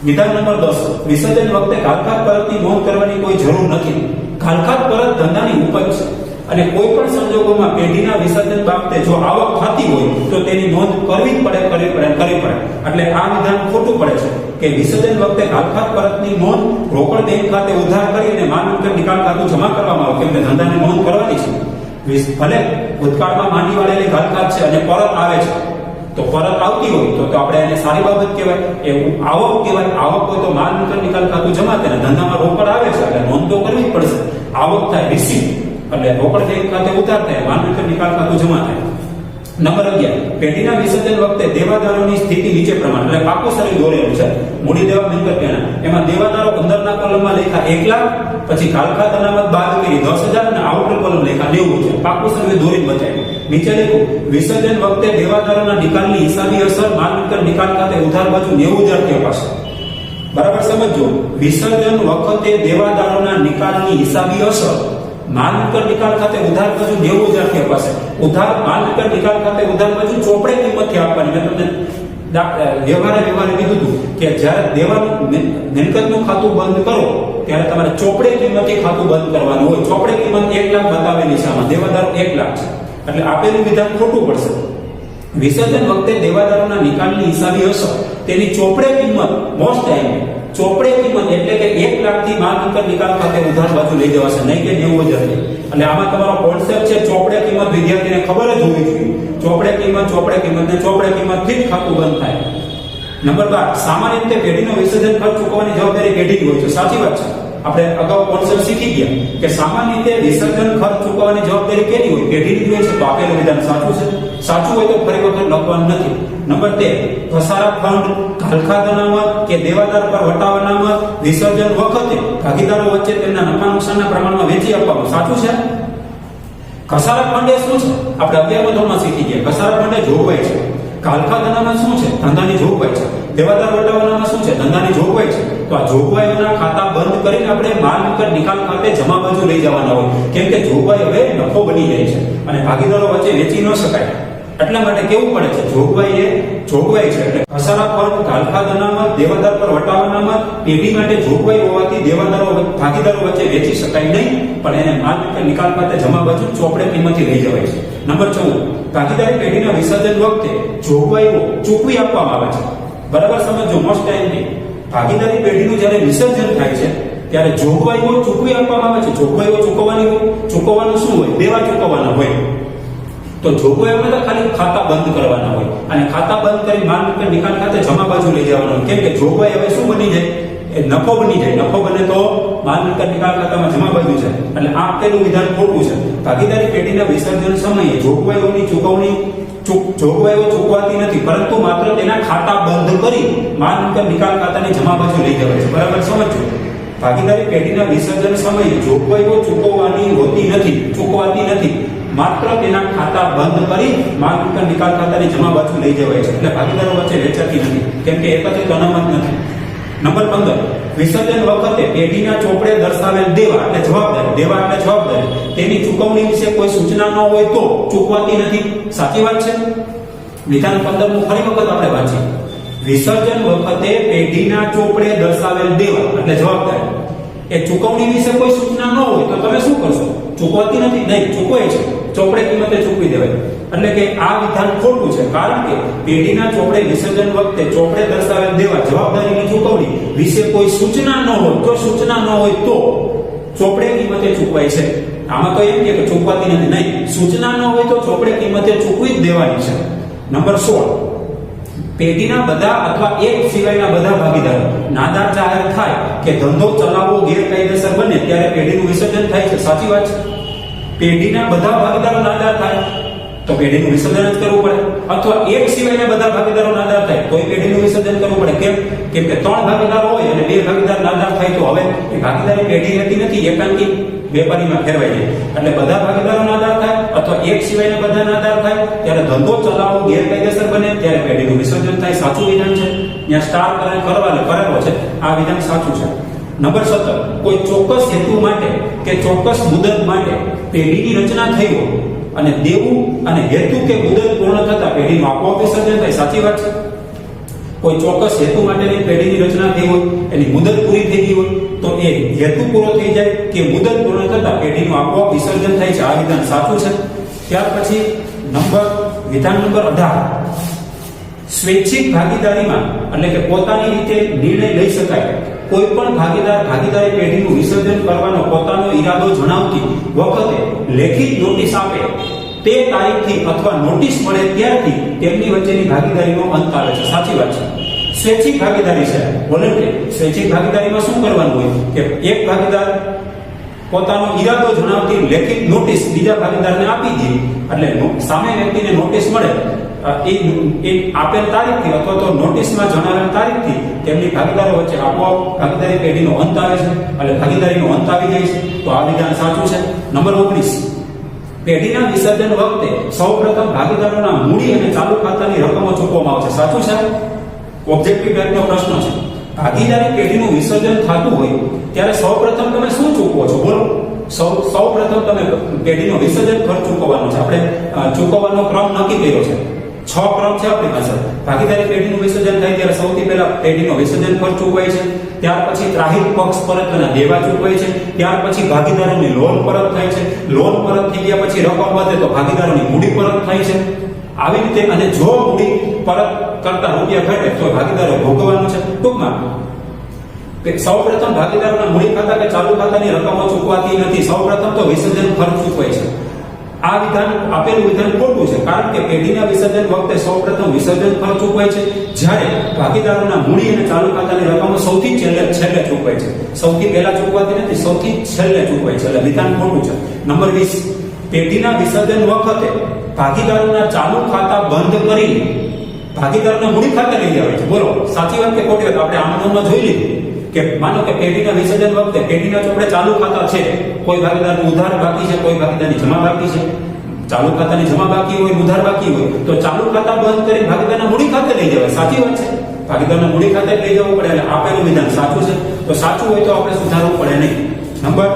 [SPEAKER 1] વિધાન નંબર 10, વિસર્જન વખતે ઘાલખાત પરતની નોંધ કરવાની કોઈ જરૂર નથી. ઘાલખાત પરત ધંધાની ઉપજ છે અને કોઈ પણ સંજોગોમાં પેઢીના વિસર્જન બાબતે જો આવક થતી હોય તો તેની નોંધ કરવી પડે. એટલે આ વિધાન ખોટું પડે છે કે વિસર્જન વખતે ઘાલખાત પરતની નોંધ રોકડ બેંક ખાતે ઉધાર કરીને માલ મિલકત નિકાલ ખાતું જમા કરવામાં આવે. કેમ કે ધંધાની નોંધ કરવાની છે. ભલે ભૂતકાળમાં માંડી વાળેલી ઘાલખાત છે અને પરત આવે છે તો પરત આવતી હોય તો આપણે એને સારી બાબત કહેવાય, એવું આવક કહેવાય. આવક હોય તો માલ મિલકત નિકાલ ખાતું જમા થાય, ધંધામાં રોકડ આવે છે એટલે નોંધ તો કરવી જ પડશે. આવક થાય રિસીવ એટલે રોકડ ખાતે ઉધાર થાય, માલ મિલકત નિકાલ ખાતું જમા થાય. નંબર 11, પેઢીના વિસર્જન વખતે દેવાદારોની સ્થિતિ નીચે પ્રમાણે, એટલે પાકું શરીર દોરેલું છે. મૂડી દેવા મિલકત ગણના, એમાં દેવાદારો અંદરના કોલમમાં લેખા 1 લાખ, પછી કાલખાત અનામત બાદ કરી 10,000 અને આઉટર કોલમ લેખા 90 છે. પાકું શરીર દોરીને બચાવ્યું. નીચે લખ્યું વિસર્જન વખતે દેવાદારોના નિકાલની હિસાબી અસર માલ મિલકત નિકાલ ખાતે ઉધાર બાજુ 90,000 થી અપાશે. બરાબર સમજો, વિસર્જન વખતે દેવાદારોના નિકાલની હિસાબી અસર માલ મિલકત નિકાલ ખાતે ઉધાર બાજુ 90,000 થી અપાશે. ઉધાર માલ મિલકત નિકાલ ખાતે ઉધાર બાજુ ચોપડે કિંમતથી આપવાની. મેં તમને વ્યવહારે કીધું હતું કે જ્યારે દેવાનું મિલકતનું ખાતું બંધ કરો ત્યારે તમારે ચોપડે કિંમતથી ખાતું બંધ કરવાનું હોય. ચોપડે કિંમત 1 લાખ બતાવેલી છે, આમાં દેવાદારો 1 લાખ છે એટલે આપેલું વિધાન ખોટું પડશે. વિસર્જન વખતે દેવાદારોના નિકાલની હિસાબી અસર તેની ચોપડે કિંમત મોસ્ટ ટાઈમ ચોપડે કિંમત એટલે કે 1 લાખ થી માલ મિલકત નિકાલ ખાતે ઉધાર બાજુ લઈ જવાશે, નહીં કે 90,000 થી. એટલે આમાં તમારો કોન્સેપ્ટ છે ચોપડે કિંમત, વિદ્યાર્થીને ખબર જ હોવી જોઈએ. ચોપડે કિંમત ને ચોપડે કિંમતથી જ ખાતું બંધ થાય. નંબર 12, સામાન્ય રીતે પેઢીનો વિસર્જન ખર્ચ ચૂકવવાની જવાબદારી પેઢીની હોય છે. સાચી વાત છે. આપણે અગાઉ કોન્સેપ્ટ શીખી ગયા કે સામાન્ય રીતે વિસર્જન ખર્ચ ચૂકવવાની જવાબદારી કેની હોય? પેઢીની હોય છે. તો આપેલું વિધાન સાચું છે. સાચું હોય તો ફરી વખત લખવાનું નથી. નંબર 13, ઘસારા ફંડ, કાલખાત અનામત કે દેવાદાર પર વટાવ અનામત વિસર્જન વખતે ભાગીદારો વચ્ચે તેમના નફા નુકસાનના પ્રમાણમાં વેચી આપવાનું. સાચું છે. ઘસારા ફંડ એ શું છે? આપણે 11મા ધોરણમાં શીખી ગયા. ઘસારા ફંડ એ જોગવાઈ છે. કાલખાત અનામત શું છે? ધંધાની જોગવાઈ છે. દેવાદાર વટાવ અનામત શું છે? ધંધાની જોગવાઈ છે. તો આ જોગવાઈઓના ખાતા બંધ કરીને આપણે માલ મિલકત નિકાલ ખાતે જમા બાજુ લઈ જવાના હોય, કેમ કે જોગવાઈ હવે નફો બની જાય છે અને ભાગીદારો વચ્ચે વેચી ન શકાય. એટલા માટે કેવું પડે છે? જોગવાઈ છે. એટલે ઘસારા ફંડ, કાલખાત અનામત, દેવાદાર પર વટાવ અનામત પેઢી માટે જોગવાઈ હોવાથી ભાગીદારો વચ્ચે વેચી શકાય નહીં, પણ એને માલ મિલકત નિકાલ ખાતે જમા બાજુ ચોપડે કિંમતથી લઈ જવાય છે. નંબર 14, ભાગીદારી પેઢીના વિસર્જન વખતે જોગવાઈઓ ચૂકવી આપવામાં આવે છે. બરાબર સમજો, મોસ્ટ ટાઈમથી ભાગીદારી પેઢીનું જ્યારે વિસર્જન થાય છે ત્યારે જોગવાઈઓ ચૂકવી આપવામાં આવે છે. જોગવાઈઓ ચૂકવવાની હોય. ચૂકવવાનું શું હોય? દેવા ચૂકવવાના હોય. તો જોગવાઈઓમાં તો ખાલી ખાતા બંધ કરવાના હોય અને ખાતા બંધ કરી માલ મિલકત નિકાલ ખાતે જમા બાજુ લઈ જવાનો હોય. કેમ કે જોગવાઈ હવે શું બની જાય? એ નફો બની જાય. નફો બને તો માલ મિલકત નિકાલ ખાતામાં જમા બાજુ છે. એટલે આ આપેલું વિધાન ખોટું છે. ભાગીદારી પેઢીના વિસર્જન સમયે જોગવાઈઓની જોગવાઈઓ ચૂકવાતી નથી, પરંતુ માત્ર તેના ખાતા બંધ કરી માલ મિલકત નિકાલ ખાતાની જમા બાજુ લઈ જવાય છે. બરાબર સમજો. ભાગીદારી પેઢીના વિસર્જન સમયે જોગવાઈઓ ચૂકવાતી નથી, માત્ર તેના ખાતા બંધ કરી માલ મિલકત નિકાલ ખાતાની જમા બાજુ લઈ જવાય છે. એટલે ભાગીદારો વચ્ચે વેચાતી નથી, કેમ કે એકત્રિત અનામત નથી. નંબર 15, વિસર્જન વખતે પેઢીના ચોપડે દર્શાવેલ દેવા એટલે જવાબદારી તેની ચૂકવણી વિશે કોઈ સૂચના ન હોય તો ચૂકવાતી નથી. સાચી વાત છે. વિધાન 15 ફરી વખત આપણે વાંચીએ. વિસર્જન વખતે પેઢીના ચોપડે દર્શાવેલ દેવા એટલે જવાબદારી એ ચૂકવણી વિશે કોઈ સૂચના ન હોય તો તમે શું કરશો? ચૂકવાતી નથી. નહીં, ચૂકવાય છે. ચોપડે કિંમતે ચૂકવી દેવાય. એટલે કે આ વિધાન ખોટું છે, કારણ કે પેઢીના ચોપડે વિસર્જન વખતે ચોપડે દર્શાવેલ દેવા જવાબદારીની ચૂકવણી વિશે કોઈ સૂચના ન હોય તો ચોપડે કિંમતે ચૂકવાય છે. આમાં તો એમ કે ચૂકવાતી નથી. નહીં, સૂચના ન હોય તો ચોપડે કિંમતે ચૂકવી જ દેવાની છે. નંબર 16, પેઢીના બધા અથવા એક સિવાયના બધા ભાગીદારો નાદાર જાહેર થાય કે ધંધો ચલાવવો ગેરકાયદેસર બને ત્યારે પેઢીનું વિસર્જન થાય છે. સાચી વાત છે. પેઢીના બધા ભાગીદારો નાદાર થાય તો પેઢીનું વિસર્જન જ કરવું પડે, અથવા એક સિવાયના બધા ભાગીદારો નાદાર થાય તો પેઢીનું વિસર્જન કરવું પડે. કેમ કે 3 ભાગીદારો હોય અને 2 ભાગીદાર નાદાર થાય તો હવે એ ભાગીદારી પેઢી રહેતી નથી, એકાંકી વેપારીમાં ફેરવાઈ જાય. એટલે બધા ભાગીદારો નાદાર થાય અથવા એક સિવાયના બધા નાદાર થાય ત્યારે ધંધો ચલાવવો ગેરકાયદેસર બને ત્યારે પેઢીનું વિસર્જન થાય. સાચું વિધાન છે. ત્યાં સ્ટાર કરેલો છે. આ વિધાન સાચું છે. નંબર 17, કોઈ ચોક્કસ હેતુ માટે કે ચોક્કસ મુદત માટે પેઢીની રચના થઈ હોય અને દેવું અને હેતુ કે મુદત પૂર્ણ થતા પેઢીનું આપોઆપ વિસર્જન થાય. સાચી વાત છે. કોઈ ચોક્કસ હેતુ માટેની પેઢીની રચના થઈ હોય, એની મુદત પૂરી થઈ ગઈ હોય તો એ હેતુ પૂરો થઈ જાય કે મુદત પૂર્ણ થતા પેઢીનું આપોઆપ વિસર્જન થાય છે. આ વિધાન સાચું છે. ત્યાર પછી વિધાન નંબર 18, સ્વૈચ્છિક ભાગીદારીમાં એટલે કે પોતાની રીતે નિર્ણય લઈ શકાય. કોઈ પણ ભાગીદારી પેઢીનું વિસર્જન કરવાનો પોતાનો ઈરાદો જણાવતી વખતે લેખિત નોટિસ આપે તે તારીખથી અથવા નોટિસ મળે ત્યારથી તેમની વચ્ચેની ભાગીદારીનો અંત આવે છે. સાચી વાત છે. સ્વૈચ્છિક ભાગીદારી છે, વોલન્ટરી. સ્વૈચ્છિક ભાગીદારીમાં શું કરવાનું હોય કે એક ભાગીદાર પોતાનો ઈરાદો જણાવતી લેખિત નોટિસ બીજા ભાગીદારને આપી દે, એટલે સામે વ્યક્તિને નોટિસ મળે એ આપેલ તારીખથી અથવા તો નોટિસમાં જણાવેલ તારીખથી તેમની ભાગીદારો વચ્ચે આપોઆપ ભાગીદારી પેઢીનો અંત આવે છે, એટલે ભાગીદારીનો અંત આવી જાય છે. તો આ વિધાન સાચું છે. નંબર 19, પેઢીના વિસર્જન વખતે સૌપ્રથમ ભાગીદારોના મૂડી અને ચાલુ ખાતાની રકમો ચૂકવવામાં આવશે. સાચું છે. ઓબ્જેક્ટિવ ટાઈપનો પ્રશ્ન છે. ભાગીદારી પેઢીનું વિસર્જન થતું હોય ત્યારે સૌપ્રથમ તમે શું ચૂકવો છો? બોલો. સૌપ્રથમ તમે પેઢીનો વિસર્જન ખર્ચ ચૂકવવાનો છે. આપણે ચૂકવવાનો ક્રમ નક્કી કર્યો છે. 6 ક્રમ છે આપણી પાસે. ભાગીદારી પેઢીનું વિસર્જન થાય ત્યારે સૌથી પહેલા પેઢીનો વિસર્જન ખર્ચ ચૂકવાય છે, ત્યાર પછી ત્રાહિત પક્ષ પરતના દેવા ચૂકવાય છે, ત્યાર પછી ભાગીદારોની લોન પરત થાય છે, લોન પરત થઈ ગયા પછી રકમ વધે તો ભાગીદારોની મૂડી પરત થાય છે. આવી રીતે, અને જો મૂડી પરત કરતા રૂપિયા ઘટે તો ભાગીદારો ભોગવવાનું છે. ટૂંકમાં સૌપ્રથમ ભાગીદારોના મૂડી ખાતા કે ચાલુ ખાતાની રકમો ચૂકવાતી નથી. સૌપ્રથમ તો વિસર્જન ખર્ચ ચૂકવાય છે. આ વિધાન, આપેલું વિધાન ખોટું છે, કારણ કે પેઢીના વિસર્જન વખતે સૌપ્રથમ વિસર્જન ખર્ચ ચૂકવાય છે, જ્યારે ભાગીદારોના મૂડી અને ચાલુ ખાતાની રકમો સૌથી છેલ્લે ચૂકવાય છે. સૌથી પહેલા ચૂકવાતી નથી, સૌથી છેલ્લે ચૂકવાય છે. એટલે વિધાન ખોટું છે. નંબર 20, પેઢીના વિસર્જન વખતે ભાગીદારોના ચાલુ ખાતા બંધ કરીને ભાગીદારોના મૂડી ખાતે લઈ જવાય છે. બોલો, સાચી વાત કે ખોટી વાત? આપણે આમનોમાં જોઈ લીધું કે માનો કે પેઢીના વિસર્જન વખતે પેઢીના ચોપડે ચાલુ ખાતા છે, કોઈ ભાગીદારનું ઉધાર બાકી છે, કોઈ ભાગીદારની જમા બાકી છે. ચાલુ ખાતાની જમા બાકી હોય, ઉધાર બાકી હોય તો ચાલુ ખાતા બંધ કરી ભાગીદારના મૂડી ખાતે લઈ જવાય. સાચી વાત છે. ભાગીદારના મૂડી ખાતે લઈ જવું પડે. એટલે આપેલું વિધાન સાચું છે. તો સાચું હોય તો આપણે સુધારવું પડે નહીં. નંબર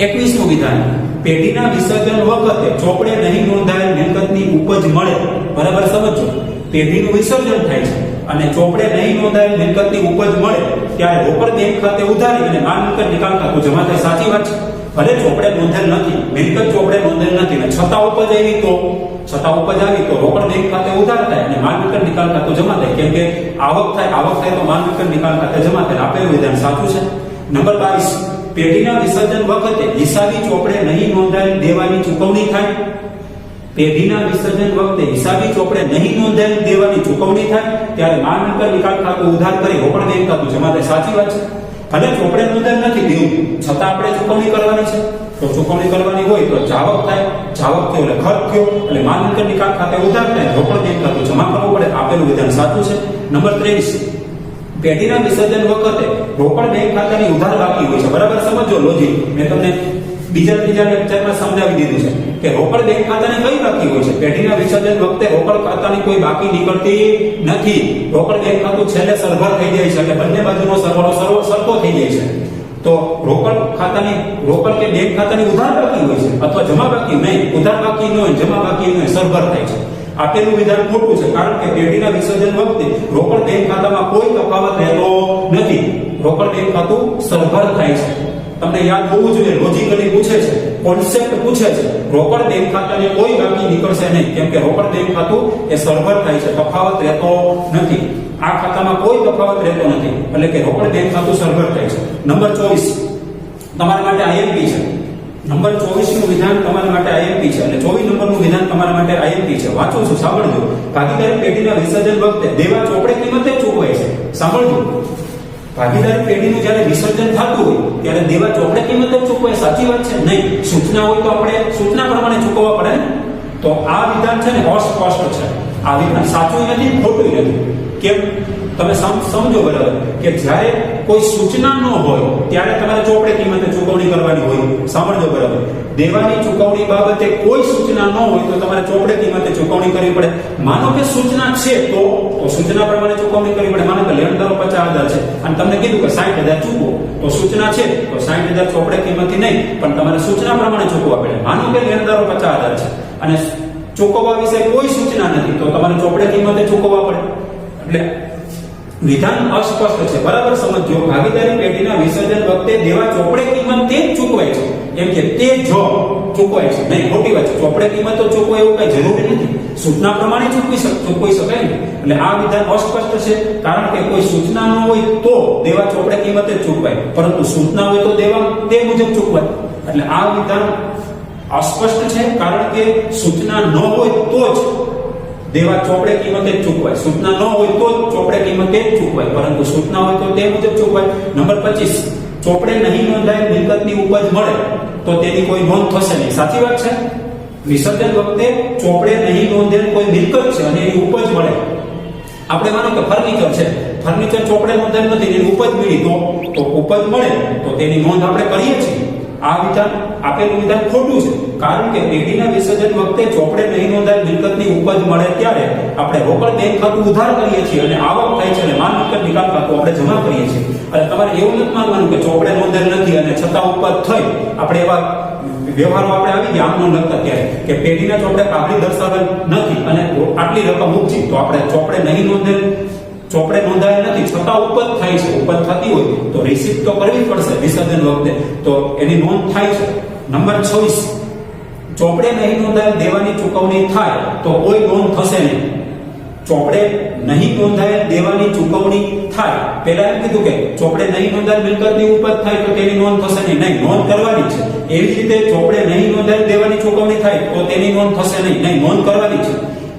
[SPEAKER 1] 21નું વિધાન, પેઢીના વિસર્જન વખતે ચોપડે નહીં નોંધાયેલ મિલકતની ઉપજ મળે. બરાબર સમજો. પેઢીનું વિસર્જન થાય છે અને ચોપડે નહીં નોંધાયેલ મિલકતની ઉપજ મળે ત્યારે રોકડ બેંક ખાતે ઉધારી અને માલ મિલકત નિકાલ ખાતું જમા થાય. સાચી વાત છે. ભલે ચોપડે નોંધેલ નથી, મિલકત ચોપડે નોંધેલ નથી, ને છતાં ઉપજ આવી તો રોકડ બેંક ખાતે ઉધાર થાય અને માલ મિલકત નિકાલ ખાતું જમા થાય. કેમ કે આવક થાય તો માલ મિલકત નિકાલ ખાતે જમા થાય. આપેલું વિધાન સાચું છે. નંબર 22, પેઢીના વિસર્જન વખતે હિસાબી ચોપડે નહીં નોંધાયેલ દેવાની ચૂકવણી થાય. પેઢીના વિસર્જન વખતે હિસાબી ચોપડે નહીં નોંધાયેલ દેવાની ચૂકવણી થાય ત્યારે માલ મિલકત નિકાલ ખાતું ઉધાર કરી રોકડ બેંક ખાતું જમા થાય. સાચી વાત છે. ભલે ચોપડે નોંધાયેલ નથી દેવું, છતાં આપણે ચૂકવણી કરવાની છે. તો ચૂકવણી કરવાની હોય તો જાવક થાય, જાવક થયો એટલે ખર્ચ થયો, એટલે માલ મિલકત નિકાલ ખાતે ઉધાર થાય, રોકડ બેંક ખાતું જમા કરવું પડે. આપેલું વિધાન સાચું છે. નંબર 23, પેઢીના વિસર્જન વખતે રોકડ બેંક ખાતાની ઉધાર બાકી હોય છે. બરાબર સમજો લોજિક. મેં તમને ત્રીજા લેક્ચરમાં સમજાવી દીધું છે કે રોકડ બેંક ખાતાને કઈ બાકી હોય છે. પેઢીના વિસર્જન વખતે રોકડ ખાતાની કોઈ બાકી નીકળતી નથી. રોકડ બેંક ખાતું છેલ્લે સરભર થઈ જાય છે, એટલે બંને બાજુનો સરવાળો સરખો થઈ જાય છે. તો રોકડ કે બેંક ખાતાની ઉધાર બાકી હોય છે અથવા જમા બાકી નહીં. ઉધાર બાકી ન હોય, જમા બાકી ન હોય, સરભર થાય છે. આપેલું વિધાન ખોટું છે, કારણ કે પેઢીના વિસર્જન વખતે રોકડ બેંક ખાતામાં કોઈ તફાવત રહેતો નથી. રોકડ બેંક ખાતું સરભર થાય છે. તમને યાદ હોવું જોઈએ, લોજિકલી પૂછે છે, કોન્સેપ્ટ પૂછે છે. રોકડ બેંક ખાતાને કોઈ બાકી નીકળશે નહીં, કેમ કે રોકડ બેંક ખાતું એ સરભર થાય છે, તફાવત રહેતો નથી. આ ખાતામાં કોઈ તફાવત રહેતો નથી, એટલે કે રોકડ બેંક ખાતું સરભર થાય છે. નંબર 24 તમારા માટે આઈએમપી છે. નંબર 24 નું વિધાન તમારા માટે આઈએમપી છે, એટલે 24 નંબરનું વિધાન તમારા માટે આઈએમપી છે. વાંચો છું, સાંભળજો. ભાગીદારી પેઢીના વિસર્જન વખતે દેવા ચોપડે કિંમતે ચૂકવાય છે. સાંભળજો. ભાગીદારી પેઢીનું જ્યારે વિસર્જન થતું હોય ત્યારે દેવા ચોપડે કિંમતે ચૂકવાય. સાચી વાત છે નહીં? સૂચના હોય તો આપણે સૂચના પ્રમાણે ચૂકવવા પડે ને. તો આ વિધાન છે ને અસ્પષ્ટ છે. આ વિધાન સાચું નથી, ખોટું નથી. કેમ? તમે સમજો બરાબર કે જ્યારે કોઈ સૂચના ન હોય ત્યારે તમારે ચોપડે કિંમતે ચૂકવણી કરવાની હોય. સાંભળજો બરાબર. દેવાની ચૂકવણી બાબતે કોઈ સૂચના ન હોય તો તમારે ચોપડે કિંમતે ચૂકવણી કરવી પડે. માનો કે સૂચના છે તો સૂચના પ્રમાણે ચૂકવણી કરવી પડે. માનો કે લેણદારો 50,000 છે અને તમને કીધું કે 60,000 ચૂકવો, તો સૂચના છે તો 60,000 ચોપડે કિંમતથી નહીં, પણ તમારે સૂચના પ્રમાણે ચૂકવવા પડે. માનો કે લેણદારો 50,000 છે અને ચૂકવવા વિશે કોઈ સૂચના નથી, તો તમારે ચોપડે કિંમતે ચૂકવવા પડે. એટલે વિધાન અસ્પષ્ટ છે. બરાબર સમજો. ભાગીદારી પેઢીના વિસર્જન વખતે દેવા ચોપડે કિંમત તે જ ચૂકવાય છે. એમ કે તે જો ચૂકવાય છે નહીં, ખોટી વાત છે. ચોપડે કિંમત તો ચૂકવાય એવું કઈ જરૂરી નથી. સૂચના પ્રમાણે ચૂકવી શકાય ને. એટલે આ વિધાન અસ્પષ્ટ છે, કારણ કે કોઈ સૂચના ન હોય તો દેવા ચોપડે કિંમતે જ ચૂકવાય, પરંતુ સૂચના હોય તો દેવા તે મુજબ ચૂકવાય. એટલે આ વિધાન અસ્પષ્ટ છે, કારણ કે સૂચના ન હોય તો જ દેવા ચોપડે કિંમતે જ ચૂકવાય. સૂચના ન હોય તો જ ચોપડે કિંમતે જ ચૂકવાય, પરંતુ સૂચના હોય તો તે મુજબ ચૂકવાય. નંબર 25, ચોપડે નહીં નોંધાયેલ મિલકતની ઉપજ મળે તો તેની કોઈ નોંધ થશે નહીં. સાચી વાત છે. વિસર્જન વખતે ચોપડે નહીં નોંધેલ કોઈ મિલકત છે અને એની ઉપજ મળે. આપણે માનો કે ફર્નિચર છે, ફર્નિચર ચોપડે નોંધેલ નથી, એની ઉપજ મળી તો ઉપજ મળે તો તેની નોંધ આપણે કરીએ છીએ. આ વિધાન, આપેલું વિધાન ખોટું છે, કારણ કે પેઢીના વિસર્જન વખતે ચોપડે નહીં નોંધાયેલ મિલકતની ઉપજ મળે ત્યારે આપણે રોકડ બેંક ખાતું ઉધાર કરીએ છીએ અને આવક થાય છે અને માલ મિલકત નિકાલ ખાતું આપણે જમા કરીએ છીએ. અને તમારે એવું નથી માનવાનું કે ચોપડે નોંધેલ નથી અને છતાં ઉપજ થઈ. આપણે એવા વ્યવહારો આપણે આવી ગયા આમનો લખતા ત્યારે કે પેઢીના ચોપડે કાગળી દર્શાવેલ નથી અને આટલી રકમ ઉપજી, તો આપણે ચોપડે નહીં નોંધેલ, ચોપડે નોંધાયેલ નથી છતાં ઉપજ થાય છે, ઉપજ થતી હોય તો રિસીપ્ટ તો કરવી પડશે વિસર્જન વખતે, તો એની નોંધ થાય છે. નંબર 26, ચોપડે નહીં નોંધાયેલ દેવાની ચૂકવણી થાય તો કોઈ નોંધ થશે નહીં. ચોપડે નહીં નોંધાયેલ દેવાની ચૂકવણી થાય, પહેલા એમ કીધું કે ચોપડે નહીં નોંધાયેલ મિલકતની ઉપજ થાય તો તેની નોંધ થશે નહીં, નોંધ કરવાની છે. એવી રીતે ચોપડે નહીં નોંધાયેલ દેવાની ચૂકવણી થાય તો તેની નોંધ થશે નહીં, નોંધ કરવાની છે.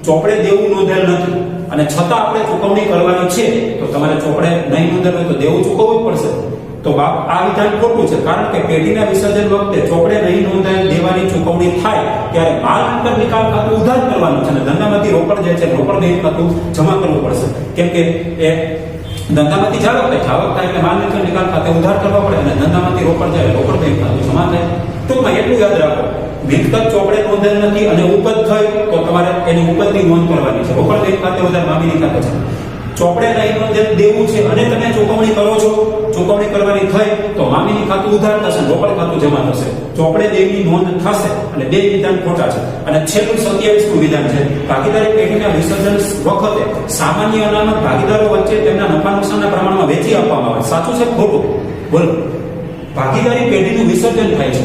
[SPEAKER 1] ચોપડે દેવું નોંધેલ નથી અને છતાં આપણે ચૂકવણી કરવાની છે, તો તમારે ચોપડે નહીં નોંધેલ હોય તો દેવું ચૂકવવું જ પડશે. તો આ વિધાન ખોટું છે, કારણ કે પેઢીના વિસર્જન વખતે ચોપડે નહીં નોંધાયેલ દેવાની ચૂકવણી થાય ત્યારે માલ મિલકત નિકાલ ખાતું ઉધાર કરવાનું છે અને ધંધામાંથી રોકડ જાય છે, રોકડ બેંક ખાતું જમા કરવું પડશે. કેમ કે એ ધંધામાંથી જાવક થાય એટલે માલ મિલકત નિકાલ ખાતે ઉધાર કરવા પડે અને ધંધામાંથી રોકડ જાય રોકડ બેંક ખાતું જમા થાય. ટૂંકમાં એટલું યાદ રાખો, મિલકત ચોપડે નોંધેલ નથી અને ઉપજ થઈ તો તમારે એની ઉપજની નોંધ કરવાની છે. રોકડ બેંક ખાતે ઉધાર મામીની ખાતે છે. ચોપડે નહીં નોંધેલ દેવું છે અને તમે ચૂકવણી કરો છો, ચૂકવણી કરવાની થઈ તો મામીની ખાતું ઉધાર થશે, રોકડ ખાતું જમા થશે. ચોપડે દેવની નોંધ થશે અને બે વિધાન ખોટા છે. અને છેલ્લું 27મું વિધાન છે, ભાગીદારી પેઢીના વિસર્જન વખતે સામાન્ય અનામત ભાગીદારો વચ્ચે તેમના નફા નુકસાનના પ્રમાણમાં વેચી આપવામાં આવે. સાચું છે ખોટું? બોલો. ભાગીદારી પેઢીનું વિસર્જન થાય છે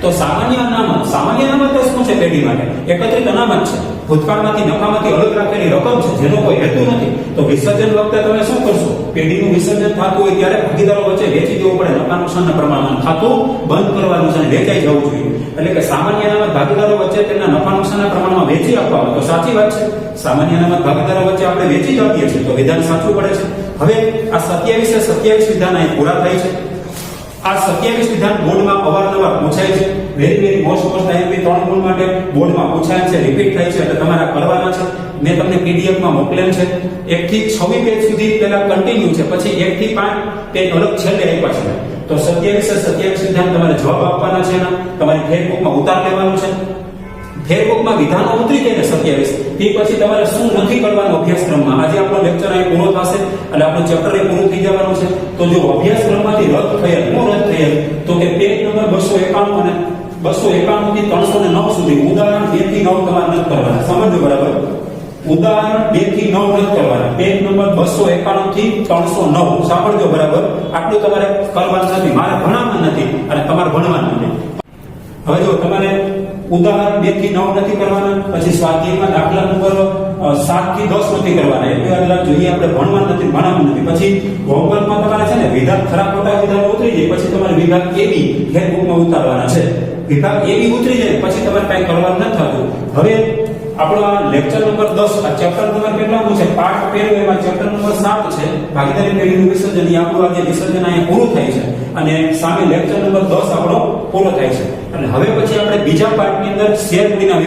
[SPEAKER 1] તો સામાન્ય અનામત શું છે? પેઢી માટે એકત્રિત અનામત છે, ભૂતકાળમાંથી નફામાંથી અલગ રાખેલી રકમ છે જેનો કોઈ હેતુ નથી. તો વિસર્જન વખતે તમે શું કરશો? પેઢીનું વિસર્જન થતું હોય ત્યારે ભાગીદારો વચ્ચે વેચી દેવું પડે, નફા નુકસાનના પ્રમાણમાં ખાતું બંધ કરવાનું છે અને વેચાઈ જવું જોઈએ. એટલે કે સામાન્ય અનામત ભાગીદારો વચ્ચે તેમના નફા નુકસાનના પ્રમાણમાં વેચી આપવામાં, તો સાચી વાત છે. સામાન્ય અનામત ભાગીદારો વચ્ચે આપણે વેચી જ આપીએ છીએ તો વિધાન સાચું પડે છે. હવે આ 27 વિધાન અહીં પૂરા થાય છે. આ 27 વિધાન બોર્ડમાં અવારનવાર પૂછાય છે. વેરી મોસ્ટ આઈએમપી 3 ગુણ માટે બોર્ડમાં પૂછાય છે, રિપીટ થાય છે, એટલે તમારે કરવાના છે. મેં તમને પીડીએફમાં મોકલેલ છે. 1 થી 26 પેજ સુધી પહેલા કન્ટિન્યુ છે, પછી 1 થી 5 પેજ અલગ છેલ્લે આપ્યા છે. તો 27 વિધાન તમારે જવાબ આપવાના છે. એના તમારી ફેરબુકમાં ઉતાર લેવાનું છે. ફેરબુકમાં વિધાનો ઉતરી જાય ને 27, તે પછી તમારે શું નથી કરવાનું અભ્યાસક્રમમાં. આજે આપણો લેક્ચર અહીં પૂરો થશે એટલે આપણું ચેપ્ટર પૂરું થઈ જવાનું છે. તો જો અભ્યાસક્રમમાંથી રદ થયેલ, હું રદ થયેલ તો કે પેજ નંબર 291 અને 291 થી 309 સુધી ઉદાહરણ 2 થી 9 તમારે નથી કરવાના. સમજો બરાબર? ઉદાહરણ 2 થી 9 નથી કરવાના. પેજ નંબર 291 થી 309 સાંભળજો બરાબર. આટલું તમારે કરવાનું નથી, મારે ભણવાનું નથી અને તમારે ભણવાનું નથી. હવે જો તમારે ઉદાહરણ 2 થી 9 નથી કરવાના, પછી સ્વાધ્યાયમાં દાખલા નંબર 7 થી 10 નથી કરવાના. એટલે યાદ રાખજો, આપણે ભણવાનું નથી. પછી હોમવર્કમાં તમારે છે ને વિભાગ ખરા ખોટા વિધાનો ઉતરી જાય પછી તમારે વિભાગ એબી ફેરબુકમાં ઉતારવાના છે. વિભાગ એબી ઉતરી જાય પછી તમારે કાંઈ કરવાનું નથી થતું. હવે આપણો આ લેક્ચર નંબર 10, આ ચેપ્ટર નંબર કેટલામું છે? પાઠ પહેલું, એમાં ચેપ્ટર નંબર 7 છે, ભાગીદારી પેઢીનું વિસર્જન. એ આપણું આજે વિસર્જન અહીંયા પૂરું થાય છે અને સામે લેક્ચર નંબર 10 આપણો પૂરો થાય છે. અને હવે પછી આપણે બીજા પાઠની અંદર શેર મૂડીના